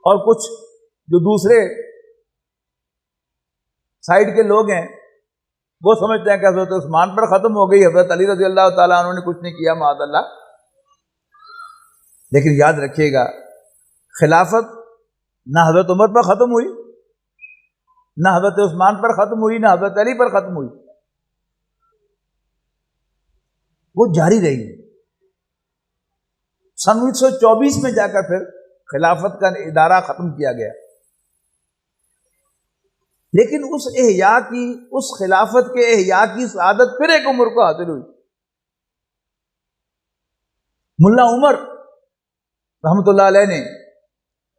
اور کچھ جو دوسرے سائڈ کے لوگ ہیں وہ سمجھتے ہیں کہ حضرت عثمان پر ختم ہو گئی، حضرت علی رضی اللہ تعالیٰ عنہ نے کچھ نہیں کیا معاذ اللہ۔ لیکن یاد رکھیے گا، خلافت نہ حضرت عمر پر ختم ہوئی، نہ حضرت عثمان پر ختم ہوئی، نہ حضرت علی پر ختم ہوئی، وہ جاری رہی۔ 1924 میں جا کر پھر خلافت کا ادارہ ختم کیا گیا، لیکن اس احیاء کی، اس خلافت کے احیاء کی سعادت پھر ایک عمر کو حاصل ہوئی۔ ملا عمر رحمۃ اللہ علیہ نے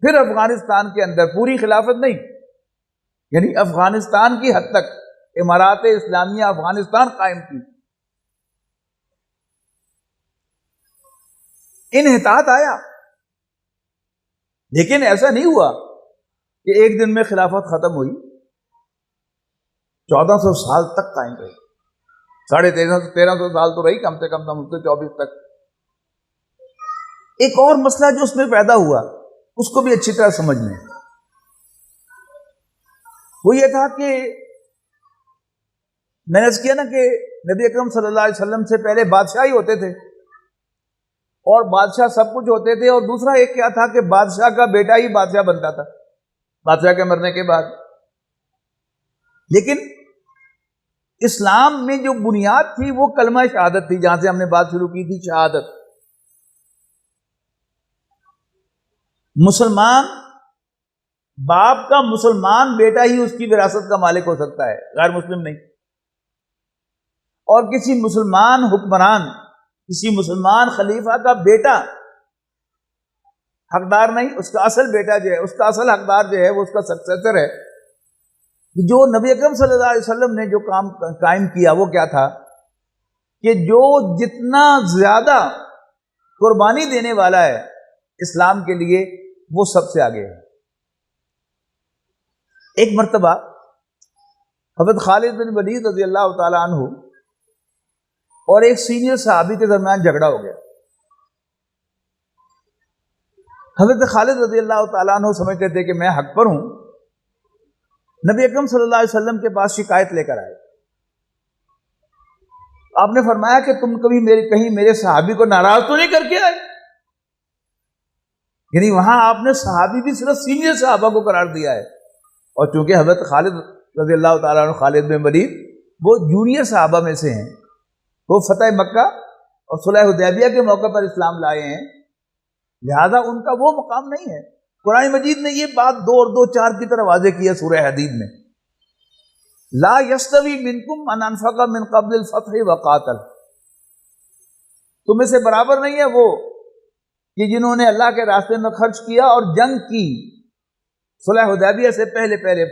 پھر افغانستان کے اندر پوری خلافت نہیں، یعنی افغانستان کی حد تک امارات اسلامیہ افغانستان قائم کی۔ انحطاط آیا، لیکن ایسا نہیں ہوا کہ ایک دن میں خلافت ختم ہوئی، 1400 سال تک قائم رہی، 1350 سال تو رہی کم سے کم 1924 تک۔ ایک اور مسئلہ جو اس میں پیدا ہوا اس کو بھی اچھی طرح سمجھ لیں، وہ یہ تھا کہ میں نے کیا نا کہ نبی اکرم صلی اللہ علیہ وسلم سے پہلے بادشاہ ہی ہوتے تھے، اور بادشاہ سب کچھ ہوتے تھے، اور دوسرا ایک کیا تھا کہ بادشاہ کا بیٹا ہی بادشاہ بنتا تھا بادشاہ کے مرنے کے بعد۔ لیکن اسلام میں جو بنیاد تھی وہ کلمہ شہادت تھی، جہاں سے ہم نے بات شروع کی تھی، شہادت۔ مسلمان باپ کا مسلمان بیٹا ہی اس کی وراثت کا مالک ہو سکتا ہے، غیر مسلم نہیں۔ اور کسی مسلمان حکمران، کسی مسلمان خلیفہ کا بیٹا حقدار نہیں، اس کا اصل بیٹا جو ہے، اس کا اصل حقدار جو ہے وہ اس کا سکسیسر ہے۔ جو نبی اکرم صلی اللہ علیہ وسلم نے جو کام قائم کیا وہ کیا تھا کہ جو جتنا زیادہ قربانی دینے والا ہے اسلام کے لیے وہ سب سے آگے ہے۔ ایک مرتبہ حضرت خالد بن ولید رضی اللہ تعالی عنہ اور ایک سینئر صحابی کے درمیان جھگڑا ہو گیا۔ حضرت خالد رضی اللہ تعالیٰ عنہ سمجھتے تھے کہ میں حق پر ہوں، نبی اکرم صلی اللہ علیہ وسلم کے پاس شکایت لے کر آئے۔ آپ نے فرمایا کہ تم کبھی کہیں میرے صحابی کو ناراض تو نہیں کر کے آئے؟ یعنی وہاں آپ نے صحابی بھی صرف سینئر صحابہ کو قرار دیا ہے، اور چونکہ حضرت خالد رضی اللہ تعالیٰ عنہ، خالد بن ولید، وہ جونیئر صحابہ میں سے ہیں، وہ فتح مکہ اور صلح حدیبیہ کے موقع پر اسلام لائے ہیں، لہذا ان کا وہ مقام نہیں ہے۔ قرآن مجید نے یہ بات 2 اور 2 4 کی طرح واضح کی ہے سورہ حدید میں، لا یستوی منکم من انفق من قبل الفتح وقاتل، تم میں سے برابر نہیں ہے وہ کہ جنہوں نے اللہ کے راستے میں خرچ کیا اور جنگ کی، صلح حدیبیہ سے پہلے،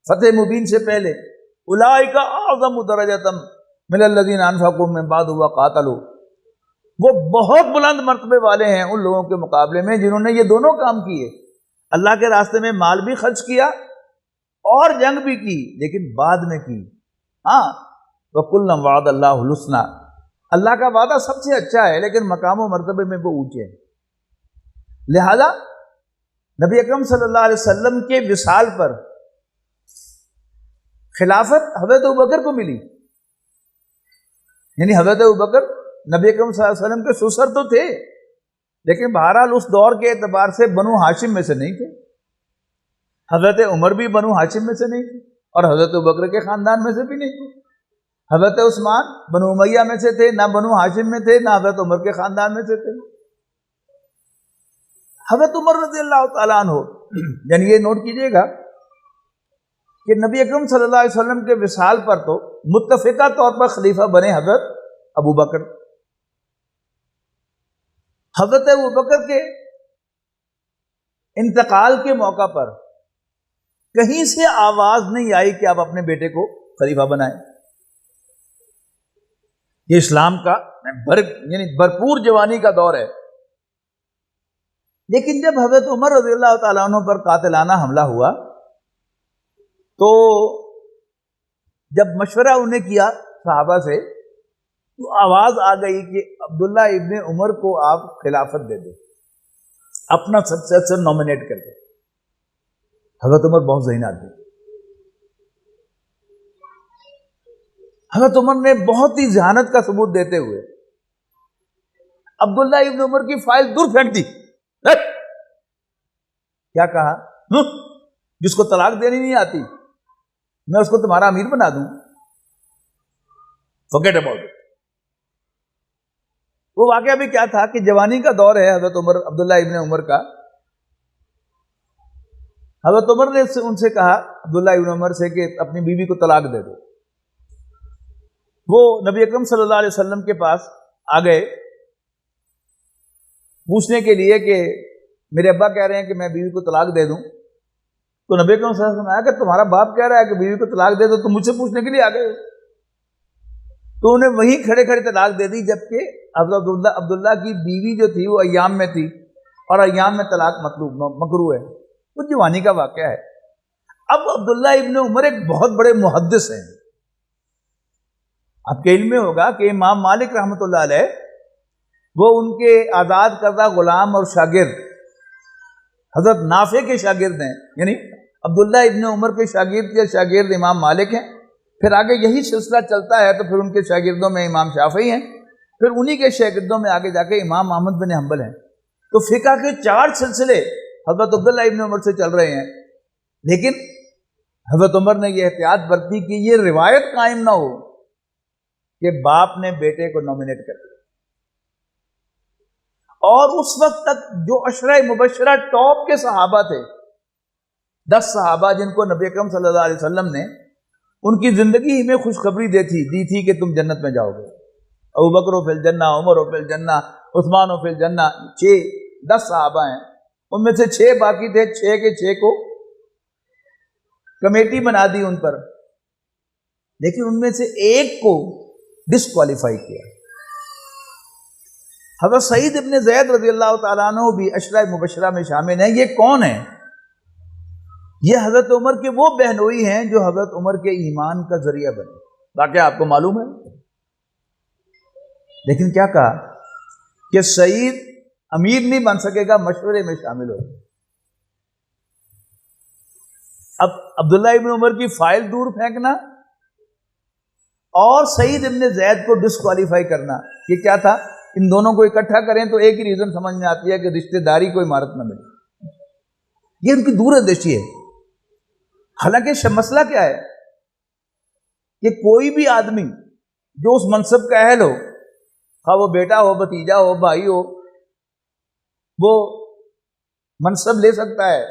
فتح مبین سے پہلے، اولئک اعظم درجۃ من الذین انفقوا من بعد وقاتلوا، وہ بہت بلند مرتبے والے ہیں ان لوگوں کے مقابلے میں جنہوں نے یہ دونوں کام کیے، اللہ کے راستے میں مال بھی خرچ کیا اور جنگ بھی کی لیکن بعد میں کی. ہاں وَكُلًّا وَعَدَ اللَّهُ الْحُسْنَىٰ، اللہ کا وعدہ سب سے اچھا ہے لیکن مقام و مرتبے میں وہ اونچے ہیں. لہذا نبی اکرم صلی اللہ علیہ وسلم کے وصال پر خلافت حضرت ابوبکر کو ملی. یعنی حضرت ابوبکر نبی اکرم صلی اللہ علیہ وسلم کے سسر تو تھے لیکن بہرحال اس دور کے اعتبار سے بنو ہاشم میں سے نہیں تھے. حضرت عمر بھی بنو ہاشم میں سے نہیں تھے اور حضرت ابوبکر کے خاندان میں سے بھی نہیں تھے. حضرت عثمان بنو امیہ میں سے تھے، نہ بنو ہاشم میں تھے، نہ حضرت عمر کے خاندان میں سے تھے. حضرت عمر رضی اللہ تعالیٰ عنہ، یعنی یہ نوٹ کیجئے گا کہ نبی اکرم صلی اللہ علیہ وسلم کے وصال پر تو متفقہ طور پر خلیفہ بنے حضرت ابوبکر. حضرت ابوبکر کے انتقال کے موقع پر کہیں سے آواز نہیں آئی کہ آپ اپنے بیٹے کو خلیفہ بنائیں. یہ اسلام کا یعنی بھرپور جوانی کا دور ہے. لیکن جب حضرت عمر رضی اللہ تعالیٰ عنہ پر قاتلانہ حملہ ہوا تو جب مشورہ انہیں کیا صحابہ سے تو آواز آ گئی کہ عبداللہ ابن عمر کو آپ خلافت دے دیں، اپنا سکسیسر نومینیٹ کر دیں. حضرت عمر بہت ذہین آدمی، حضرت عمر نے بہت ہی ذہانت کا ثبوت دیتے ہوئے عبداللہ ابن عمر کی فائل دور پھینک دی. کیا کہا؟ جس کو طلاق دینی نہیں آتی میں اس کو تمہارا امیر بنا دوں. forget about it. وہ واقعہ بھی کیا تھا کہ جوانی کا دور ہے حضرت عمر عبداللہ ابن عمر کا. حضرت عمر نے ان سے کہا عبداللہ ابن عمر سے کہ اپنی بیوی کو طلاق دے دو. وہ نبی اکرم صلی اللہ علیہ وسلم کے پاس آ گئے پوچھنے کے لیے کہ میرے ابا کہہ رہے ہیں کہ میں بیوی کو طلاق دے دوں. تو نبی اکرم صلی اللہ علیہ وسلم آیا کہ تمہارا باپ کہہ رہا ہے کہ بیوی کو طلاق دے دو، تم مجھ سے پوچھنے کے لیے آ گئے. تو انہیں وہیں کھڑے کھڑے طلاق دے دی، جبکہ حضرت عبداللہ کی بیوی جو تھی وہ ایام میں تھی اور ایام میں طلاق مکروہ ہے. وہ جوانی کا واقعہ ہے. اب عبداللہ ابن عمر ایک بہت بڑے محدث ہیں. آپ کے علم میں ہوگا کہ امام مالک رحمۃ اللہ علیہ وہ ان کے آزاد کردہ غلام اور شاگرد حضرت نافع کے شاگرد ہیں. یعنی عبداللہ ابن عمر کے شاگرد امام مالک ہیں. پھر آگے یہی سلسلہ چلتا ہے تو پھر ان کے شاگردوں میں امام شافعی ہیں، پھر انہی کے شاگردوں میں آگے جا کے امام احمد بن حنبل ہیں. تو فقہ کے 4 سلسلے حضرت عبداللہ ابن عمر سے چل رہے ہیں. لیکن حضرت عمر نے یہ احتیاط برتی کہ یہ روایت قائم نہ ہو کہ باپ نے بیٹے کو نومینیٹ کر دیا. اور اس وقت تک جو عشرہ مبشرہ ٹاپ کے صحابہ تھے، 10 صحابہ جن کو نبی اکرم صلی اللہ علیہ وسلم نے ان کی زندگی میں خوشخبری دی تھی کہ تم جنت میں جاؤ گے. ابوبکر فی الجنہ، عمر فی الجنہ، عثمان فی الجنہ. 10 صحابہ ہیں، ان میں سے 6 باقی تھے. 6 کے 6 کو کمیٹی بنا دی ان پر، لیکن ان میں سے ایک کو ڈسکوالیفائی کیا. حضرت سعید ابن زید رضی اللہ تعالیٰ عنہ بھی عشرہ مبشرہ میں شامل ہیں. یہ کون ہیں؟ یہ حضرت عمر کے وہ بہنوئی ہیں جو حضرت عمر کے ایمان کا ذریعہ بنے. واقعہ آپ کو معلوم ہے. لیکن کیا کہا کہ سعید امیر نہیں بن سکے گا، مشورے میں شامل ہو. اب عبداللہ ابن عمر کی فائل دور پھینکنا اور سعید ابن زید کو ڈسکوالیفائی کرنا، یہ کیا تھا؟ ان دونوں کو اکٹھا کریں تو ایک ہی ریزن سمجھ میں آتی ہے کہ رشتہ داری کو عمارت نہ ملے. یہ ان کی دور اندیشی ہے. حالانکہ مسئلہ کیا ہے کہ کوئی بھی آدمی جو اس منصب کا اہل ہو، خواہ وہ بیٹا ہو، بھتیجا ہو، بھائی ہو، وہ منصب لے سکتا ہے.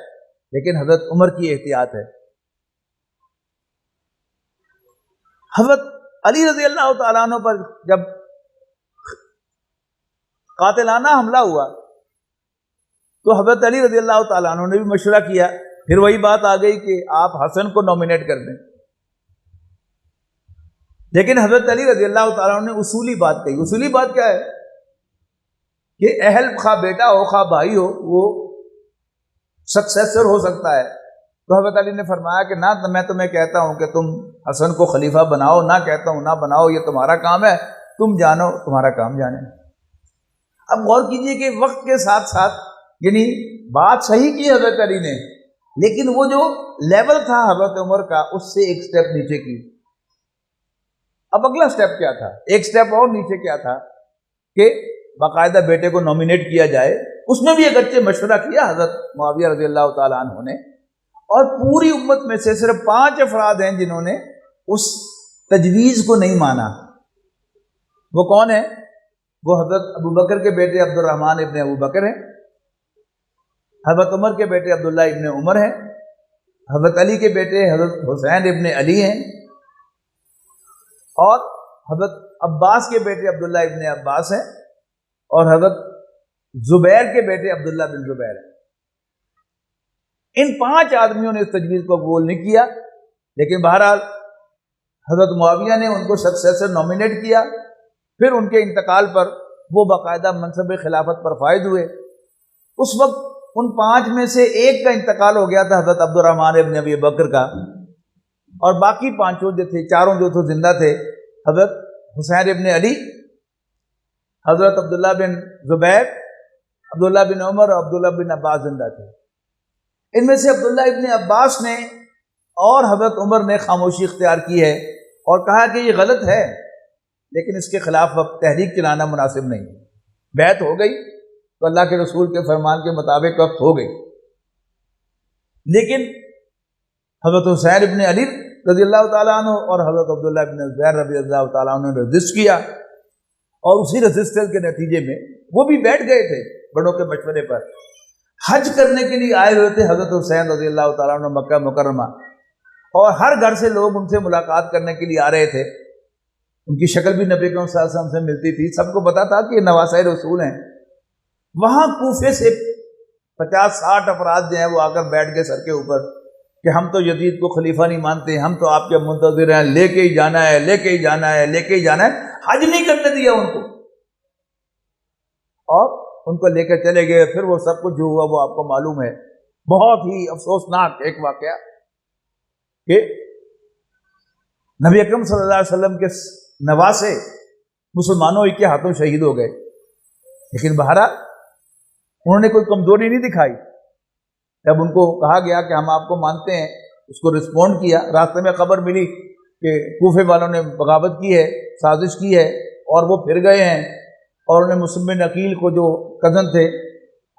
لیکن حضرت عمر کی احتیاط ہے. حضرت علی رضی اللہ تعالیٰ عنہ پر جب قاتلانہ حملہ ہوا تو حضرت علی رضی اللہ تعالیٰ عنہ نے بھی مشورہ کیا. پھر وہی بات آ گئی کہ آپ حسن کو نومینیٹ کر دیں. لیکن حضرت علی رضی اللہ تعالیٰ عنہ نے اصولی بات کہی. اصولی بات کیا ہے کہ اہل خواہ بیٹا ہو خواہ بھائی ہو وہ سکسیسر ہو سکتا ہے. تو حضرت علی نے فرمایا کہ نہ میں تمہیں کہتا ہوں کہ تم حسن کو خلیفہ بناؤ، نہ کہتا ہوں نہ بناؤ، یہ تمہارا کام ہے، تم جانو تمہارا کام جانے۔ اب غور کیجئے کہ وقت کے ساتھ ساتھ یعنی بات صحیح کی حضرت علی نے، لیکن وہ جو لیول تھا حضرت عمر کا اس سے ایک سٹیپ نیچے کی۔ اب اگلا سٹیپ کیا تھا؟ ایک سٹیپ اور نیچے کیا تھا کہ باقاعدہ بیٹے کو نومینیٹ کیا جائے۔ اس میں بھی اگرچہ مشورہ کیا حضرت معاویہ رضی اللہ تعالیٰ عنہ نے، اور پوری امت میں سے صرف 5 افراد ہیں جنہوں نے اس تجویز کو نہیں مانا۔ وہ کون ہیں؟ وہ حضرت ابو بکر کے بیٹے عبد الرحمن ابن ابو بکر ہیں، حضرت عمر کے بیٹے عبداللہ ابن عمر ہیں، حضرت علی کے بیٹے حضرت حسین ابن علی ہیں، اور حضرت عباس کے بیٹے عبداللہ ابن عباس ہیں، اور حضرت زبیر کے بیٹے عبداللہ بن زبیر ہیں۔ ان 5 آدمیوں نے اس تجویز کو قبول نہیں کیا، لیکن بہرحال حضرت معاویہ نے ان کو سکسیسر نومینیٹ کیا۔ پھر ان کے انتقال پر وہ باقاعدہ منصب خلافت پر فائز ہوئے۔ اس وقت ان 5 میں سے ایک کا انتقال ہو گیا تھا، حضرت عبد الرحمن ابن ابی بکر کا، اور باقی 5 جو تھے، 4 جو تھے زندہ تھے، حضرت حسین ابن علی، حضرت عبداللہ بن زبیر، عبداللہ بن عمر اور عبداللہ بن عباس زندہ تھے۔ ان میں سے عبداللہ ابن عباس نے اور حضرت عمر نے خاموشی اختیار کی ہے اور کہا کہ یہ غلط ہے، لیکن اس کے خلاف اب تحریک چلانا مناسب نہیں۔ بیعت ہو گئی تو اللہ کے رسول کے فرمان کے مطابق وقت ہو گئی، لیکن حضرت حسین ابن علی رضی اللہ تعالیٰ عنہ اور حضرت عبداللہ ابن زبیر رضی اللہ تعالیٰ عنہ نے رجسٹ کیا، اور اسی رجسٹر کے نتیجے میں وہ بھی بیٹھ گئے تھے بڑوں کے مشورے پر۔ حج کرنے کے لیے آئے ہوئے تھے حضرت حسین رضی اللہ تعالیٰ عنہ مکہ مکرمہ، اور ہر گھر سے لوگ ان سے ملاقات کرنے کے لیے آ رہے تھے۔ ان کی شکل بھی نبی کریم صلی اللہ علیہ وسلم سے ملتی تھی، سب کو پتا تھا کہ یہ نواسۂ رسول ہیں۔ وہاں کوفے سے 50-60 افراد جو ہیں وہ آ کر بیٹھ گئے سر کے اوپر کہ ہم تو یزید کو خلیفہ نہیں مانتے، ہم تو آپ کے منتظر ہیں، لے کے ہی جانا ہے، لے کے ہی جانا ہے، لے کے ہی جانا ہے۔ حج نہیں کرنے دیا ان کو، اور ان کو لے کر چلے گئے۔ پھر وہ سب کچھ جو ہوا وہ آپ کو معلوم ہے۔ بہت ہی افسوسناک ایک واقعہ کہ نبی اکرم صلی اللہ علیہ وسلم کے نواسے مسلمانوں ہی کے ہاتھوں شہید ہو گئے، لیکن بہرحال انہوں نے کوئی کمزوری نہیں دکھائی۔ جب ان کو کہا گیا کہ ہم آپ کو مانتے ہیں، اس کو رسپونڈ کیا۔ راستے میں خبر ملی کہ کوفے والوں نے بغاوت کی ہے، سازش کی ہے، اور وہ پھر گئے ہیں، اور انہوں نے مسلم بن عقیل کو جو کزن تھے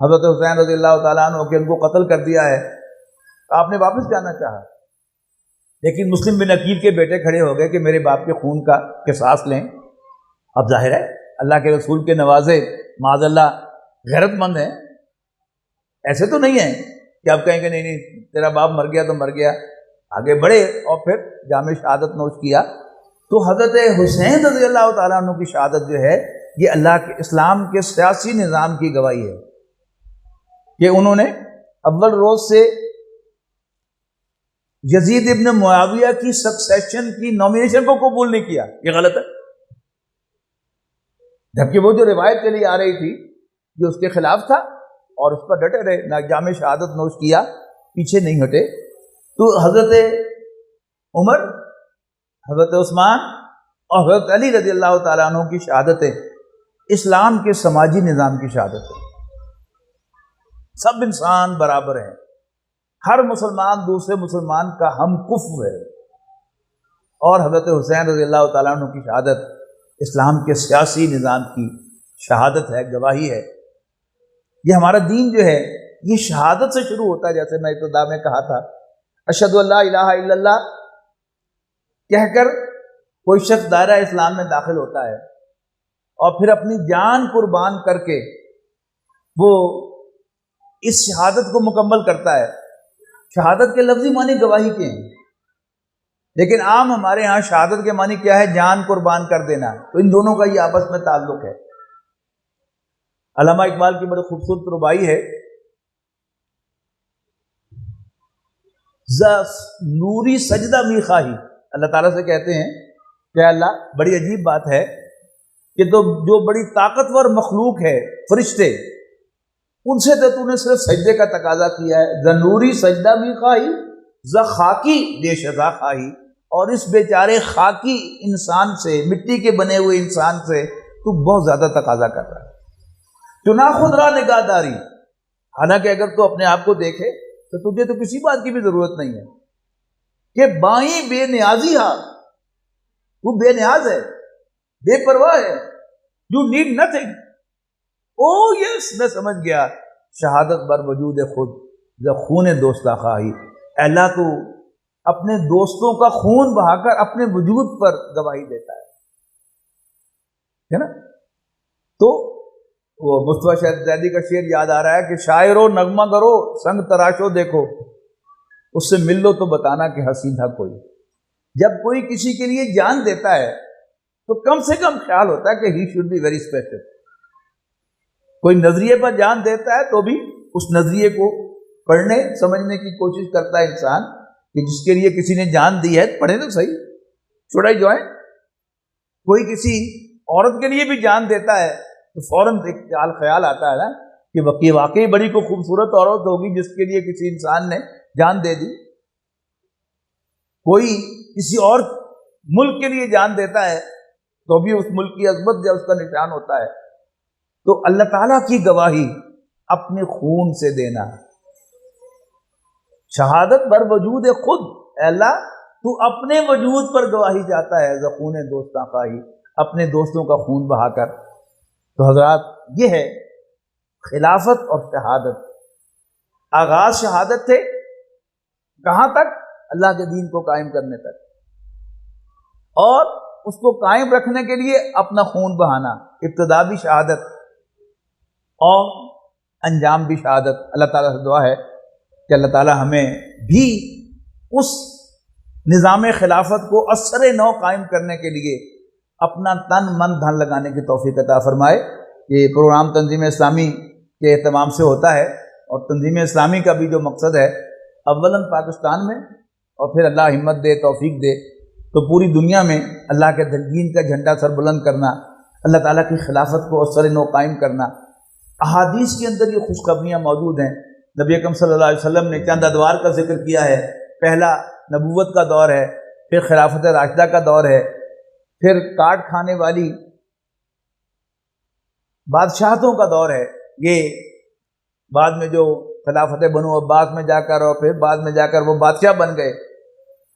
حضرت حسین رضی اللہ تعالیٰ عنہ کے، ان کو قتل کر دیا ہے۔ آپ نے واپس جانا چاہا، لیکن مسلم بن عقیل کے بیٹے کھڑے ہو گئے کہ میرے باپ کے خون کا قصاص لیں۔ اب ظاہر ہے اللہ کے رسول کے نوازے معاذ اللہ غیرت مند ہیں، ایسے تو نہیں ہیں کہ آپ کہیں کہ نہیں نہیں تیرا باپ مر گیا تو مر گیا۔ آگے بڑھے اور پھر جامع شہادت نوش کیا۔ تو حضرت حسین رضی اللہ تعالیٰ عنہ کی شہادت جو ہے یہ اللہ کے اسلام کے سیاسی نظام کی گواہی ہے کہ انہوں نے اول روز سے یزید ابن معاویہ کی سکسیشن کی نومینیشن کو قبول نہیں کیا۔ یہ غلط ہے، جبکہ وہ جو روایت چلی آ رہی تھی یہ اس کے خلاف تھا، اور اس پر ڈٹے رہے، جامع شہادت نوش کیا، پیچھے نہیں ہٹے۔ تو حضرت عمر، حضرت عثمان اور حضرت علی رضی اللہ تعالیٰ عنہ کی شہادتیں اسلام کے سماجی نظام کی شہادت ہے۔ سب انسان برابر ہیں، ہر مسلمان دوسرے مسلمان کا ہم کفو ہے، اور حضرت حسین رضی اللہ تعالیٰ عنہ کی شہادت اسلام کے سیاسی نظام کی شہادت ہے، گواہی ہے۔ یہ ہمارا دین جو ہے یہ شہادت سے شروع ہوتا ہے، جیسے میں ابتدا میں کہا تھا، اشہد ان لا الہ الا اللہ کہہ کر کوئی شخص دائرہ اسلام میں داخل ہوتا ہے، اور پھر اپنی جان قربان کر کے وہ اس شہادت کو مکمل کرتا ہے۔ شہادت کے لفظی معنی گواہی کے ہیں، لیکن عام ہمارے ہاں شہادت کے معنی کیا ہے؟ جان قربان کر دینا۔ تو ان دونوں کا یہ آپس میں تعلق ہے۔ علامہ اقبال کی بڑی خوبصورت ربائی ہے، نوری سجدہ می خواہی، اللہ تعالیٰ سے کہتے ہیں کہ اللہ بڑی عجیب بات ہے کہ تو جو بڑی طاقتور مخلوق ہے فرشتے، ان سے تو نے صرف سجدے کا تقاضا کیا ہے، ذنوری سجدہ می خواہی، خاکی دیش ازا خواہی، اور اس بیچارے خاکی انسان سے، مٹی کے بنے ہوئے انسان سے تو بہت زیادہ تقاضا کر رہا ہے۔ چنا خود را نگاہ داری، حالانکہ اگر تو اپنے آپ کو دیکھے تو تجھے تو کسی بات کی بھی ضرورت نہیں ہے کہ بائیں بے نیازی ہا، وہ بے نیاز ہے، بے پرواہ ہے، یو نیڈ نتھنگ۔ او یس، میں سمجھ گیا، شہادت بر وجود خود ز خون دوستہ خواہی، اللہ تو اپنے دوستوں کا خون بہا کر اپنے وجود پر گواہی دیتا ہے نا۔ تو وہ مصطفیٰ شہید زیدی کا شعر یاد آ رہا ہے کہ شاعرو نغمہ کرو سنگ تراشو دیکھو، اس سے مل لو تو بتانا کہ حسین تھا کوئی۔ جب کوئی کسی کے لیے جان دیتا ہے تو کم سے کم خیال ہوتا ہے کہ he should be very special. کوئی نظریے پر جان دیتا ہے تو بھی اس نظریے کو پڑھنے سمجھنے کی کوشش کرتا ہے انسان کہ جس کے لیے کسی نے جان دی ہے پڑھے تو صحیح، شوڈ آئی جوائن۔ کوئی کسی عورت کے لیے بھی جان دیتا ہے تو فوراً ایک خیال آتا ہے نا کہ واقعی بڑی کوئی خوبصورت عورت ہوگی جس کے لیے کسی انسان نے جان دے دی۔ کوئی کسی اور ملک کے لیے جان دیتا ہے تو بھی اس ملک کی عظمت یا اس کا نشان ہوتا ہے۔ تو اللہ تعالیٰ کی گواہی اپنے خون سے دینا، شہادت بر وجود خود، اے اللہ تو اپنے وجود پر گواہی جاتا ہے ز خون دوستاں خواہی، اپنے دوستوں کا خون بہا کر۔ تو حضرات یہ ہے خلافت اور شہادت۔ آغاز شہادت تھے، کہاں تک؟ اللہ کے دین کو قائم کرنے تک، اور اس کو قائم رکھنے کے لیے اپنا خون بہانا۔ ابتدا بھی شہادت اور انجام بھی شہادت۔ اللہ تعالیٰ سے دعا ہے کہ اللہ تعالیٰ ہمیں بھی اس نظام خلافت کو اثر نو قائم کرنے کے لیے اپنا تن من دھن لگانے کی توفیق عطا فرمائے۔ یہ پروگرام تنظیم اسلامی کے اہتمام سے ہوتا ہے، اور تنظیم اسلامی کا بھی جو مقصد ہے اولاً پاکستان میں، اور پھر اللہ ہمت دے، توفیق دے تو پوری دنیا میں اللہ کے دین کا جھنڈا سر بلند کرنا، اللہ تعالیٰ کی خلافت کو اثر نو قائم کرنا۔ احادیث کے اندر یہ خوشخبریاں موجود ہیں۔ نبی اکرم صلی اللہ علیہ وسلم نے چند ادوار کا ذکر کیا ہے۔ پہلا نبوت کا دور ہے، پھر خلافت راشدہ کا دور ہے، پھر کاٹ کھانے والی بادشاہتوں کا دور ہے، یہ بعد میں جو خلافت بنو عباس میں جا کر اور پھر بعد میں جا کر وہ بادشاہ بن گئے،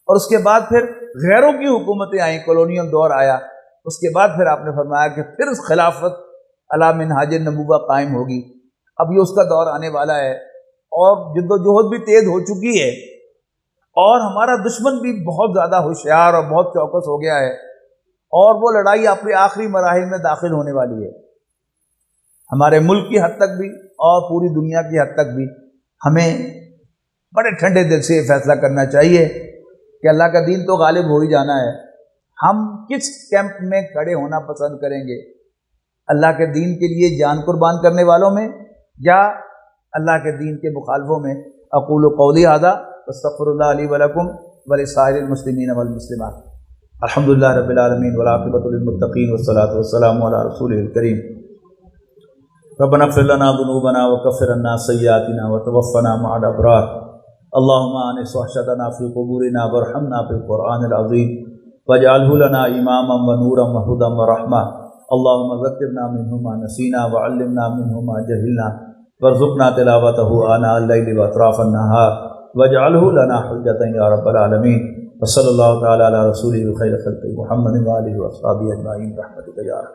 اور اس کے بعد پھر غیروں کی حکومتیں آئیں، کولونیل دور آیا۔ اس کے بعد پھر آپ نے فرمایا کہ پھر خلافت علی منہاج النبوہ قائم ہوگی۔ اب یہ اس کا دور آنے والا ہے، اور جد و جہد بھی تیز ہو چکی ہے، اور ہمارا دشمن بھی بہت زیادہ ہوشیار اور بہت چوکس ہو گیا ہے، اور وہ لڑائی اپنے آخری مراحل میں داخل ہونے والی ہے۔ ہمارے ملک کی حد تک بھی اور پوری دنیا کی حد تک بھی ہمیں بڑے ٹھنڈے دل سے یہ فیصلہ کرنا چاہیے کہ اللہ کا دین تو غالب ہو ہی جانا ہے۔ ہم کس کیمپ میں کھڑے ہونا پسند کریں گے؟ اللہ کے دین کے لیے جان قربان کرنے والوں میں، یا اللہ کے دین کے مخالفوں میں؟ اقول قولی ھذا واستغفر اللہ لی ولکم ولسائر المسلمین والمسلمات۔ الحمدللہ رب العالمین والعاقبۃ للمتقین والصلاۃ والسلام علی رسولہ الکریم۔ ربنا اغفر لنا ذنوبنا وکفر عنا سیئاتنا وتوفنا مع الابرار۔ اللهم انس وحشتنا فی قبورنا وارحمنا بالقرآن العظیم واجعله لنا اماما ونورا وهدى ورحمة۔ اللهم ذکرنا منه ما نسینا وعلمنا منه ما جهلنا وارزقنا تلاوته آناء الليل واطراف النهار واجعله لنا حجة یا رب العالمین۔ وصلی اللہ تعالی علی رسولہ خیر خلق محمد وآلہ واصحابہ اجمعین برحمتک یا رب۔